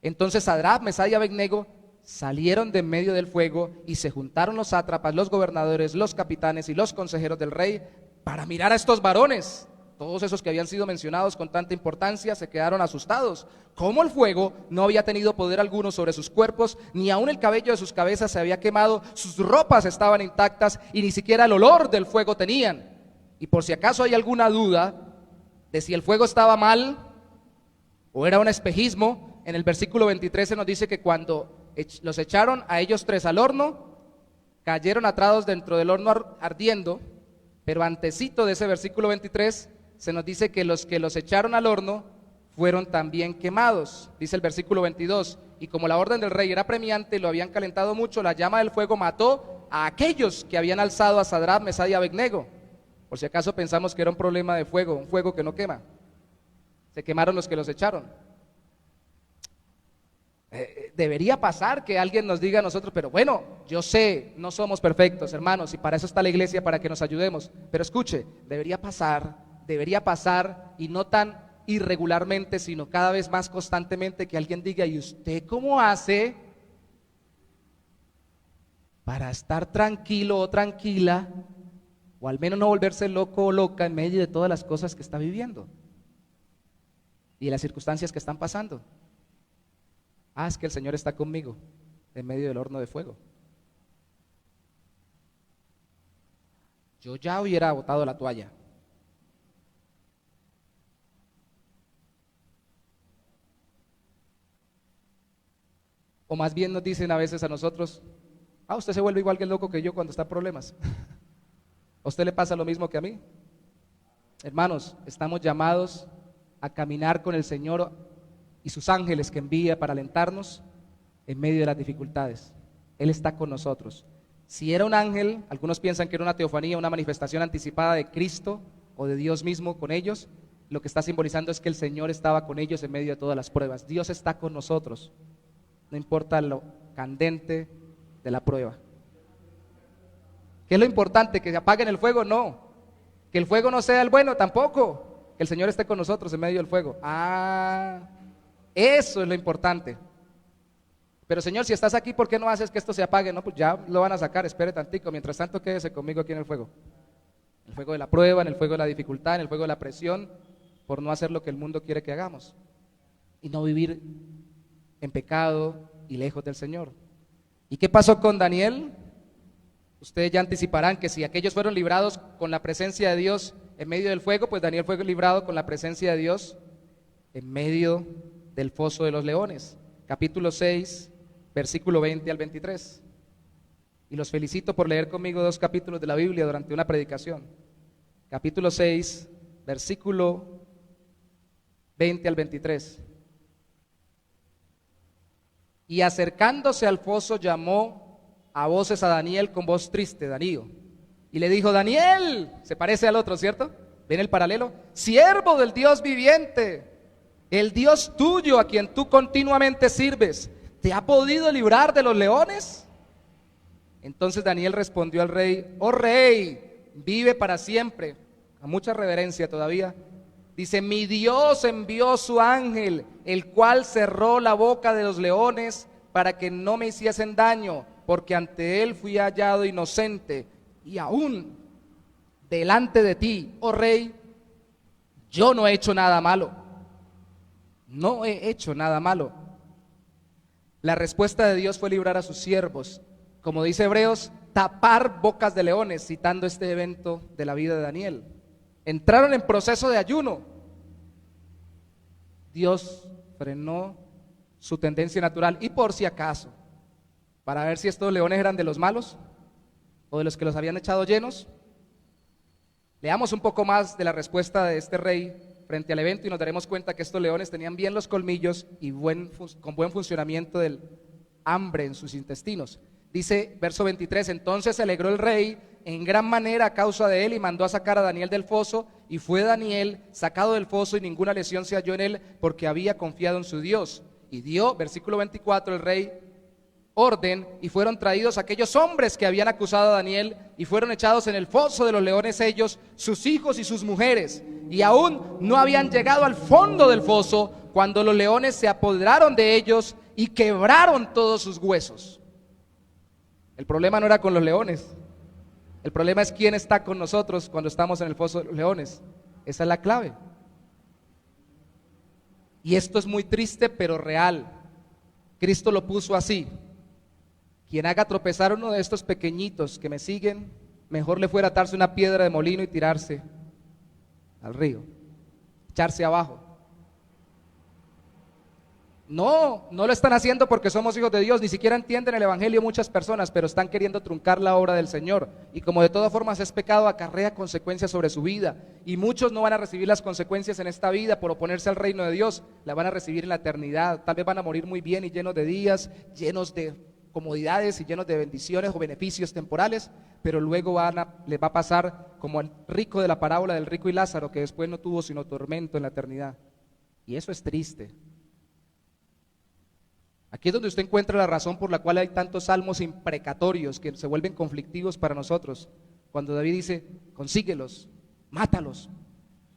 Entonces Sadrach, Mesach y Abednego salieron de en medio del fuego y se juntaron los sátrapas, los gobernadores, los capitanes y los consejeros del rey para mirar a estos varones. Todos esos que habían sido mencionados con tanta importancia se quedaron asustados. Como el fuego no había tenido poder alguno sobre sus cuerpos, ni aun el cabello de sus cabezas se había quemado, sus ropas estaban intactas y ni siquiera el olor del fuego tenían. Y por si acaso hay alguna duda de si el fuego estaba mal o era un espejismo, en el versículo 23 se nos dice que cuando los echaron a ellos tres al horno, cayeron atrados dentro del horno ardiendo, pero antecito de ese versículo 23 se nos dice que los echaron al horno fueron también quemados. Dice el versículo 22, y como la orden del rey era premiante y lo habían calentado mucho, la llama del fuego mató a aquellos que habían alzado a Sadrach, Mesach y Abednego. Por si acaso pensamos que era un problema de fuego, un fuego que no quema. Se quemaron los que los echaron. Debería pasar que alguien nos diga a nosotros, pero bueno, yo sé, no somos perfectos, hermanos, y para eso está la iglesia, para que nos ayudemos. Pero escuche, debería pasar, y no tan irregularmente, sino cada vez más constantemente, que alguien diga, ¿y usted cómo hace para estar tranquilo o tranquila, o al menos no volverse loco o loca en medio de todas las cosas que está viviendo y las circunstancias que están pasando? Es que el Señor está conmigo en medio del horno de fuego. Yo ya hubiera botado la toalla. O más bien nos dicen a veces a nosotros, usted se vuelve igual que el loco que yo cuando está en problemas. ¿A usted le pasa lo mismo que a mí? Hermanos, estamos llamados a caminar con el Señor y sus ángeles que envía para alentarnos en medio de las dificultades. Él está con nosotros. Si era un ángel, algunos piensan que era una teofanía, una manifestación anticipada de Cristo o de Dios mismo con ellos. Lo que está simbolizando es que el Señor estaba con ellos en medio de todas las pruebas. Dios está con nosotros, no importa lo candente de la prueba. ¿Qué es lo importante? ¿Que se apaguen el fuego? No. ¿Que el fuego no sea el bueno? Tampoco. Que el Señor esté con nosotros en medio del fuego. Eso es lo importante. Pero Señor, si estás aquí, ¿por qué no haces que esto se apague? No, pues ya lo van a sacar, espere tantico. Mientras tanto, quédese conmigo aquí en el fuego. En el fuego de la prueba, en el fuego de la dificultad, en el fuego de la presión, por no hacer lo que el mundo quiere que hagamos. Y no vivir en pecado y lejos del Señor. ¿Y qué pasó con Daniel? Ustedes ya anticiparán que si aquellos fueron librados con la presencia de Dios en medio del fuego, pues Daniel fue librado con la presencia de Dios en medio del foso de los leones. Capítulo 6, versículo 20 al 23. Y los felicito por leer conmigo 2 capítulos de la Biblia durante una predicación. Capítulo 6, versículo 20 al 23. Y acercándose al foso llamó a voces a Daniel con voz triste, Darío, y le dijo: Daniel, se parece al otro, ¿cierto? ¿Ven el paralelo? Siervo del Dios viviente, el Dios tuyo a quien tú continuamente sirves, ¿te ha podido librar de los leones? Entonces Daniel respondió al rey: oh rey, vive para siempre. A mucha reverencia todavía. Dice: mi Dios envió su ángel, el cual cerró la boca de los leones para que no me hiciesen daño, porque ante él fui hallado inocente, y aún delante de ti, oh rey, yo no he hecho nada malo. No he hecho nada malo. La respuesta de Dios fue librar a sus siervos, como dice Hebreos, tapar bocas de leones, citando este evento de la vida de Daniel. Entraron en proceso de ayuno. Dios frenó su tendencia natural, y por si acaso, para ver si estos leones eran de los malos o de los que los habían echado llenos, leamos un poco más de la respuesta de este rey frente al evento y nos daremos cuenta que estos leones tenían bien los colmillos y con buen funcionamiento del hambre en sus intestinos. Dice verso 23: entonces se alegró el rey en gran manera a causa de él y mandó a sacar a Daniel del foso, y fue Daniel sacado del foso y ninguna lesión se halló en él, porque había confiado en su Dios. Y dio, versículo 24, el rey orden, y fueron traídos aquellos hombres que habían acusado a Daniel, y fueron echados en el foso de los leones ellos, sus hijos y sus mujeres, y aún no habían llegado al fondo del foso cuando los leones se apoderaron de ellos y quebraron todos sus huesos. El problema no era con los leones, el problema es quién está con nosotros cuando estamos en el foso de los leones. Esa es la clave. Y esto es muy triste pero real. Cristo lo puso así: quien haga tropezar a uno de estos pequeñitos que me siguen, mejor le fuera atarse una piedra de molino y tirarse al río, echarse abajo. No lo están haciendo porque somos hijos de Dios, ni siquiera entienden el evangelio muchas personas, pero están queriendo truncar la obra del Señor. Y como de todas formas es pecado, acarrea consecuencias sobre su vida. Y muchos no van a recibir las consecuencias en esta vida por oponerse al reino de Dios, la van a recibir en la eternidad. Tal vez van a morir muy bien y llenos de días, llenos de comodidades y llenos de bendiciones o beneficios temporales, pero luego les va a pasar como al rico de la parábola del rico y Lázaro, que después no tuvo sino tormento en la eternidad. Y eso es triste. Aquí es donde usted encuentra la razón por la cual hay tantos salmos imprecatorios que se vuelven conflictivos para nosotros. Cuando David dice: consíguelos, mátalos,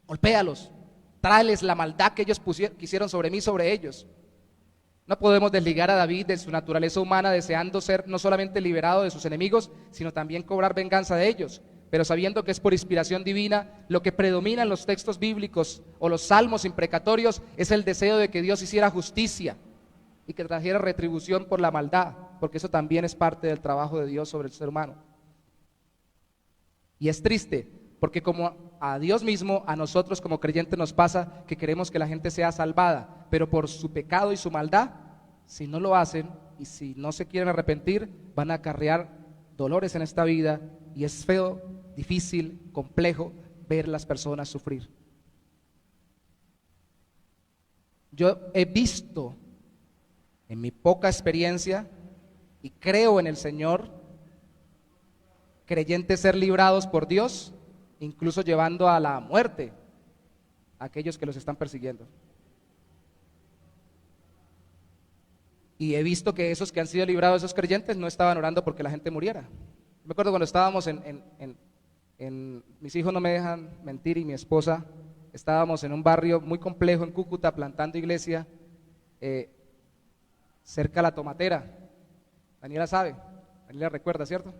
golpéalos, tráeles la maldad que ellos quisieron sobre mí, sobre ellos. No podemos desligar a David de su naturaleza humana, deseando ser no solamente liberado de sus enemigos, sino también cobrar venganza de ellos, pero sabiendo que es por inspiración divina. Lo que predomina en los textos bíblicos o los salmos imprecatorios es el deseo de que Dios hiciera justicia y que trajera retribución por la maldad, porque eso también es parte del trabajo de Dios sobre el ser humano. Y es triste, porque como a Dios mismo, a nosotros como creyentes nos pasa que queremos que la gente sea salvada, pero por su pecado y su maldad, si no lo hacen y si no se quieren arrepentir, van a acarrear dolores en esta vida, y es feo, difícil, complejo ver las personas sufrir. Yo he visto en mi poca experiencia, y creo en el Señor, creyentes ser librados por Dios, incluso llevando a la muerte a aquellos que los están persiguiendo. Y he visto que esos que han sido librados, esos creyentes, no estaban orando porque la gente muriera. Me acuerdo cuando estábamos mis hijos no me dejan mentir, y mi esposa, estábamos en un barrio muy complejo en Cúcuta plantando iglesia, cerca a la Tomatera. Daniela sabe, Daniela recuerda, ¿cierto?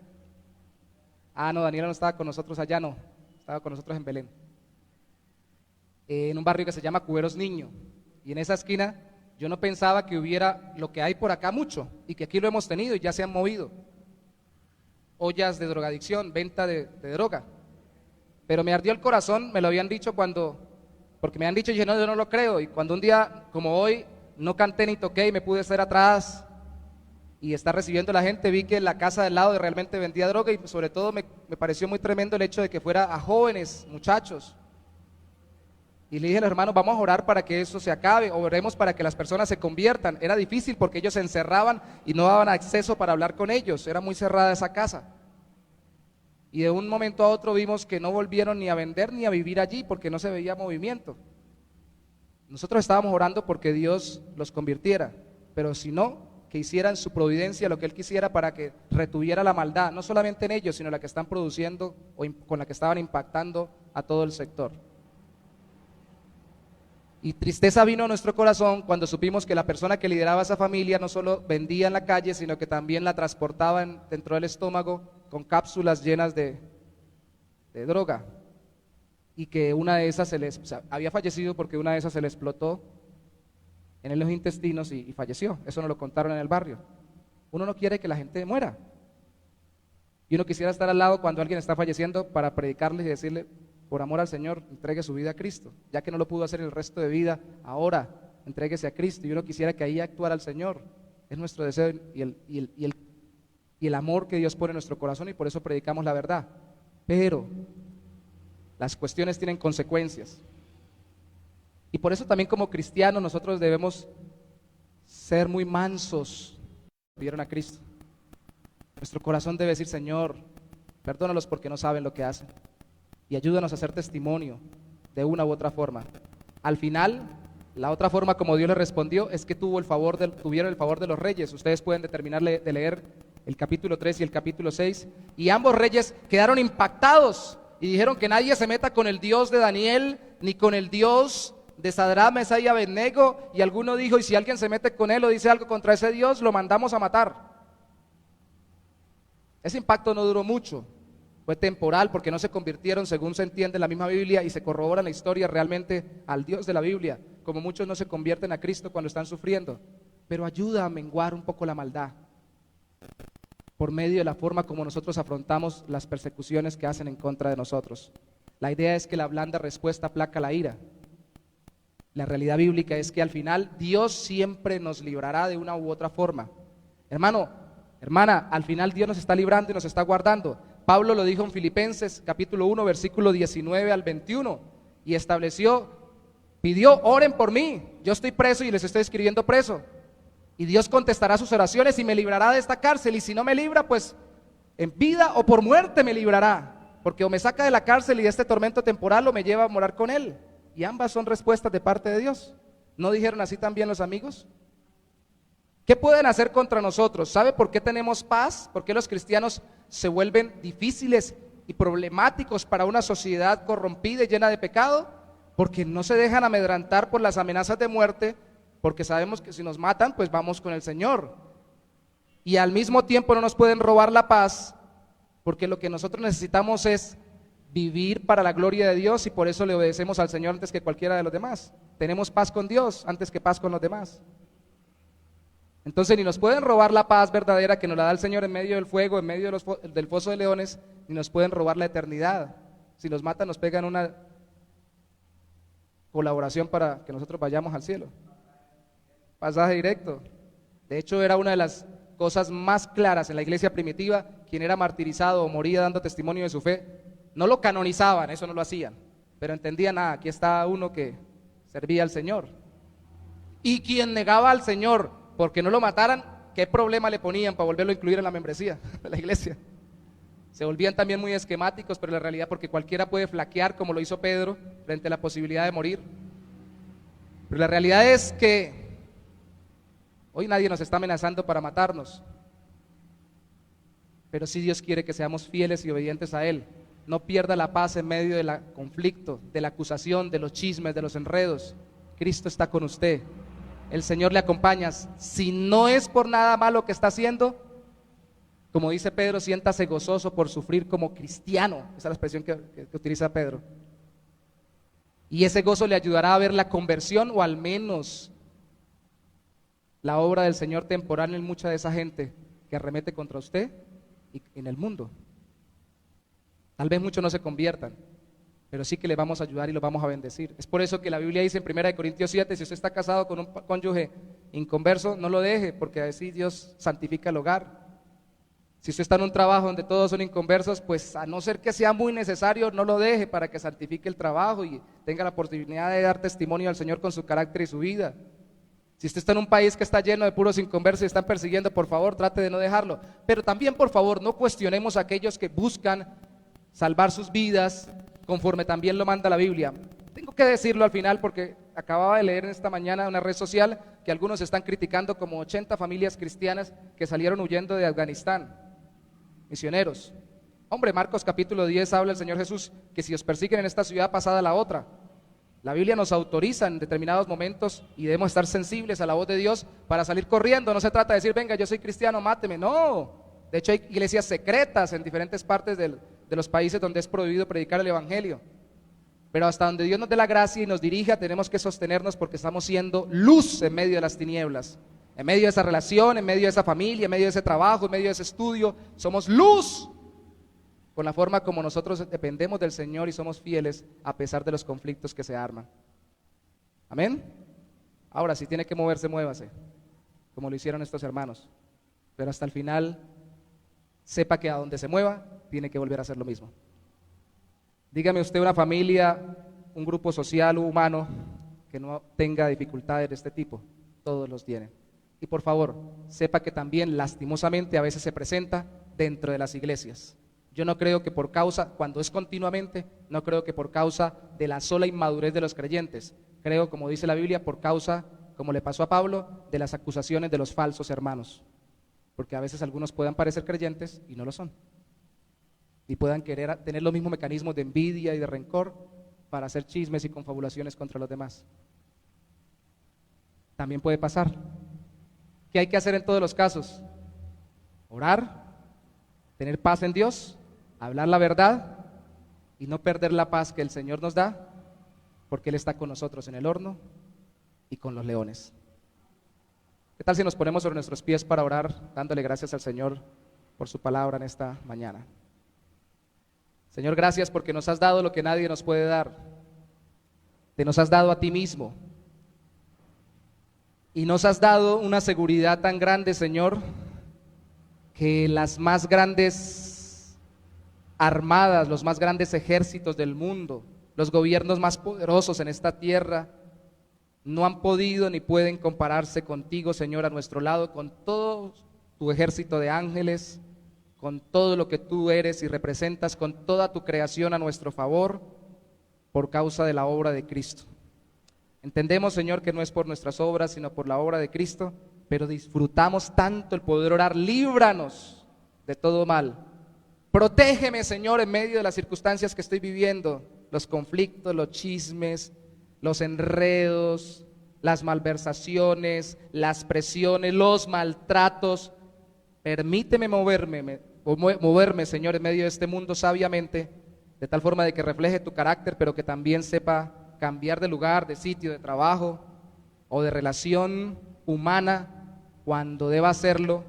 No, Daniela no estaba con nosotros allá, no, estaba con nosotros en Belén, en un barrio que se llama Cuberos Niño. Y en esa esquina yo no pensaba que hubiera lo que hay por acá mucho, y que aquí lo hemos tenido y ya se han movido ollas de drogadicción, venta de droga. Pero me ardió el corazón, me lo habían dicho porque me han dicho, y dije, no, yo no lo creo. Y cuando un día como hoy no canté ni toqué y me pude hacer atrás y estar recibiendo a la gente, vi que la casa del lado realmente vendía droga, y sobre todo me pareció muy tremendo el hecho de que fuera a jóvenes, muchachos. Y le dije a los hermanos, vamos a orar para que eso se acabe, oremos para que las personas se conviertan. Era difícil porque ellos se encerraban y no daban acceso para hablar con ellos, era muy cerrada esa casa. Y de un momento a otro vimos que no volvieron ni a vender ni a vivir allí porque no se veía movimiento. Nosotros estábamos orando porque Dios los convirtiera, pero si no, que hiciera en su providencia lo que Él quisiera para que retuviera la maldad, no solamente en ellos, sino la que están produciendo o con la que estaban impactando a todo el sector. Y tristeza vino a nuestro corazón cuando supimos que la persona que lideraba esa familia no solo vendía en la calle, sino que también la transportaban dentro del estómago con cápsulas llenas de droga, y que una de esas había fallecido porque una de esas se le explotó en los intestinos y falleció. Eso nos lo contaron en el barrio. Uno no quiere que la gente muera, y uno quisiera estar al lado cuando alguien está falleciendo para predicarles y decirle, por amor al Señor, entregue su vida a Cristo, ya que no lo pudo hacer el resto de vida, ahora entréguese a Cristo. Y uno quisiera que ahí actuara el Señor. Es nuestro deseo y el amor que Dios pone en nuestro corazón, y por eso predicamos la verdad. Pero las cuestiones tienen consecuencias, y por eso también como cristianos nosotros debemos ser muy mansos. Vieron a Cristo, nuestro corazón debe decir, Señor, perdónalos porque no saben lo que hacen, y ayúdanos a hacer testimonio de una u otra forma. Al final, la otra forma como Dios le respondió es que tuvieron el favor de los reyes. Ustedes pueden determinar de leer el capítulo 3 y el capítulo 6, y ambos reyes quedaron impactados y dijeron que nadie se meta con el Dios de Daniel, ni con el Dios de Sadrach, Mesach y Abednego, y alguno dijo, y si alguien se mete con él o dice algo contra ese Dios, lo mandamos a matar. Ese impacto no duró mucho, fue temporal porque no se convirtieron, según se entiende en la misma Biblia y se corrobora en la historia, realmente al Dios de la Biblia, como muchos no se convierten a Cristo cuando están sufriendo, pero ayuda a menguar un poco la maldad por medio de la forma como nosotros afrontamos las persecuciones que hacen en contra de nosotros. La idea es que la blanda respuesta aplaca la ira. La realidad bíblica es que al final Dios siempre nos librará de una u otra forma. Hermano, hermana, al final Dios nos está librando y nos está guardando. Pablo lo dijo en Filipenses capítulo 1 versículo 19 al 21 y pidió, oren por mí, yo estoy preso y les estoy escribiendo preso. Y Dios contestará sus oraciones y me librará de esta cárcel, y si no me libra, pues en vida o por muerte me librará, porque o me saca de la cárcel y de este tormento temporal o me lleva a morar con él. Y ambas son respuestas de parte de Dios. ¿No dijeron así también los amigos? ¿Qué pueden hacer contra nosotros? ¿Sabe por qué tenemos paz? ¿Por qué los cristianos se vuelven difíciles y problemáticos para una sociedad corrompida y llena de pecado? Porque no se dejan amedrentar por las amenazas de muerte, porque sabemos que si nos matan, pues vamos con el Señor. Y al mismo tiempo no nos pueden robar la paz, porque lo que nosotros necesitamos es vivir para la gloria de Dios, y por eso le obedecemos al Señor antes que cualquiera de los demás. Tenemos paz con Dios antes que paz con los demás. Entonces ni nos pueden robar la paz verdadera que nos la da el Señor en medio del fuego, en medio del foso de leones, ni nos pueden robar la eternidad. Si nos matan, nos pegan una colaboración para que nosotros vayamos al cielo. Pasaje directo. De hecho, era una de las cosas más claras en la iglesia primitiva. Quien era martirizado o moría dando testimonio de su fe, no lo canonizaban, eso no lo hacían, pero entendían, aquí está uno que servía al Señor. Y quien negaba al Señor porque no lo mataran, ¿qué problema le ponían para volverlo a incluir en la membresía de la iglesia? Se volvían también muy esquemáticos, pero la realidad, porque cualquiera puede flaquear como lo hizo Pedro frente a la posibilidad de morir. Pero la realidad es que hoy nadie nos está amenazando para matarnos, pero sí Dios quiere que seamos fieles y obedientes a Él. No pierda la paz en medio del conflicto, de la acusación, de los chismes, de los enredos. Cristo está con usted, el Señor le acompaña. Si no es por nada malo que está haciendo, como dice Pedro, siéntase gozoso por sufrir como cristiano. Esa es la expresión que utiliza Pedro. Y ese gozo le ayudará a ver la conversión, o al menos la obra del Señor temporal en mucha de esa gente que arremete contra usted y en el mundo. Tal vez muchos no se conviertan, pero sí que le vamos a ayudar y lo vamos a bendecir. Es por eso que la Biblia dice en 1 Corintios 7, si usted está casado con un cónyuge inconverso, no lo deje, porque así Dios santifica el hogar. Si usted está en un trabajo donde todos son inconversos, pues a no ser que sea muy necesario, no lo deje para que santifique el trabajo y tenga la oportunidad de dar testimonio al Señor con su carácter y su vida. Si usted está en un país que está lleno de puros inconversos y están persiguiendo, por favor, trate de no dejarlo. Pero también, por favor, no cuestionemos a aquellos que buscan salvar sus vidas conforme también lo manda la Biblia. Tengo que decirlo al final porque acababa de leer en esta mañana en una red social que algunos están criticando como 80 familias cristianas que salieron huyendo de Afganistán, misioneros. Hombre, Marcos capítulo 10 habla el Señor Jesús que si os persiguen en esta ciudad, pasad a la otra. La Biblia nos autoriza en determinados momentos y debemos estar sensibles a la voz de Dios para salir corriendo. No se trata de decir, venga, yo soy cristiano, máteme. No, de hecho hay iglesias secretas en diferentes partes de los países donde es prohibido predicar el evangelio. Pero hasta donde Dios nos dé la gracia y nos dirija, tenemos que sostenernos porque estamos siendo luz en medio de las tinieblas. En medio de esa relación, en medio de esa familia, en medio de ese trabajo, en medio de ese estudio, somos luz con la forma como nosotros dependemos del Señor y somos fieles a pesar de los conflictos que se arman. Amén. Ahora, si tiene que moverse, muévase, como lo hicieron estos hermanos, pero hasta el final sepa que a donde se mueva tiene que volver a hacer lo mismo. Dígame usted una familia, un grupo social o humano que no tenga dificultades de este tipo. Todos los tienen. Y por favor, sepa que también lastimosamente a veces se presenta dentro de las iglesias. Yo no creo que por causa, cuando es continuamente, no creo que por causa de la sola inmadurez de los creyentes. Creo, como dice la Biblia, por causa, como le pasó a Pablo, de las acusaciones de los falsos hermanos. Porque a veces algunos puedan parecer creyentes y no lo son. Y puedan querer tener los mismos mecanismos de envidia y de rencor para hacer chismes y confabulaciones contra los demás. También puede pasar. ¿Qué hay que hacer en todos los casos? Orar, tener paz en Dios, hablar la verdad y no perder la paz que el Señor nos da, porque Él está con nosotros en el horno y con los leones. ¿Qué tal si nos ponemos sobre nuestros pies para orar, dándole gracias al Señor por su palabra en esta mañana? Señor, gracias porque nos has dado lo que nadie nos puede dar. Te nos has dado a ti mismo. Y nos has dado una seguridad tan grande, Señor, que las más grandes armadas, los más grandes ejércitos del mundo, los gobiernos más poderosos en esta tierra, no han podido ni pueden compararse contigo, Señor, a nuestro lado, con todo tu ejército de ángeles, con todo lo que tú eres y representas, con toda tu creación a nuestro favor, por causa de la obra de Cristo. Entendemos, Señor, que no es por nuestras obras, sino por la obra de Cristo, pero disfrutamos tanto el poder orar: líbranos de todo mal. Protégeme, Señor, en medio de las circunstancias que estoy viviendo, los conflictos, los chismes, los enredos, las malversaciones, las presiones, los maltratos. Permíteme moverme, Señor, en medio de este mundo sabiamente, de tal forma de que refleje tu carácter, pero que también sepa cambiar de lugar, de sitio, de trabajo o de relación humana cuando deba hacerlo,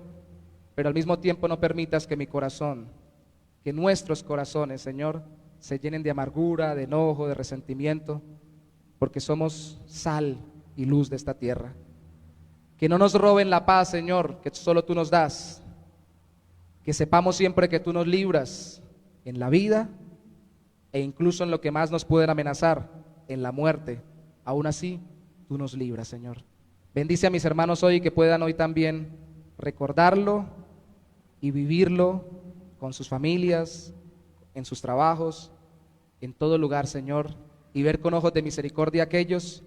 pero al mismo tiempo no permitas que mi corazón, que nuestros corazones, Señor, se llenen de amargura, de enojo, de resentimiento, porque somos sal y luz de esta tierra. Que no nos roben la paz, Señor, que solo tú nos das. Que sepamos siempre que tú nos libras en la vida e incluso en lo que más nos pueden amenazar, en la muerte. Aún así, tú nos libras, Señor. Bendice a mis hermanos hoy, que puedan hoy también recordarlo y vivirlo con sus familias, en sus trabajos, en todo lugar, Señor, y ver con ojos de misericordia a aquellos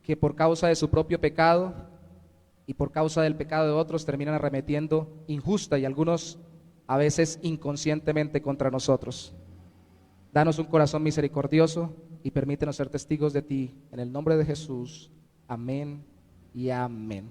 que por causa de su propio pecado y por causa del pecado de otros terminan arremetiendo injusta y algunos a veces inconscientemente contra nosotros. Danos un corazón misericordioso y permítenos ser testigos de ti. En el nombre de Jesús, amén y amén.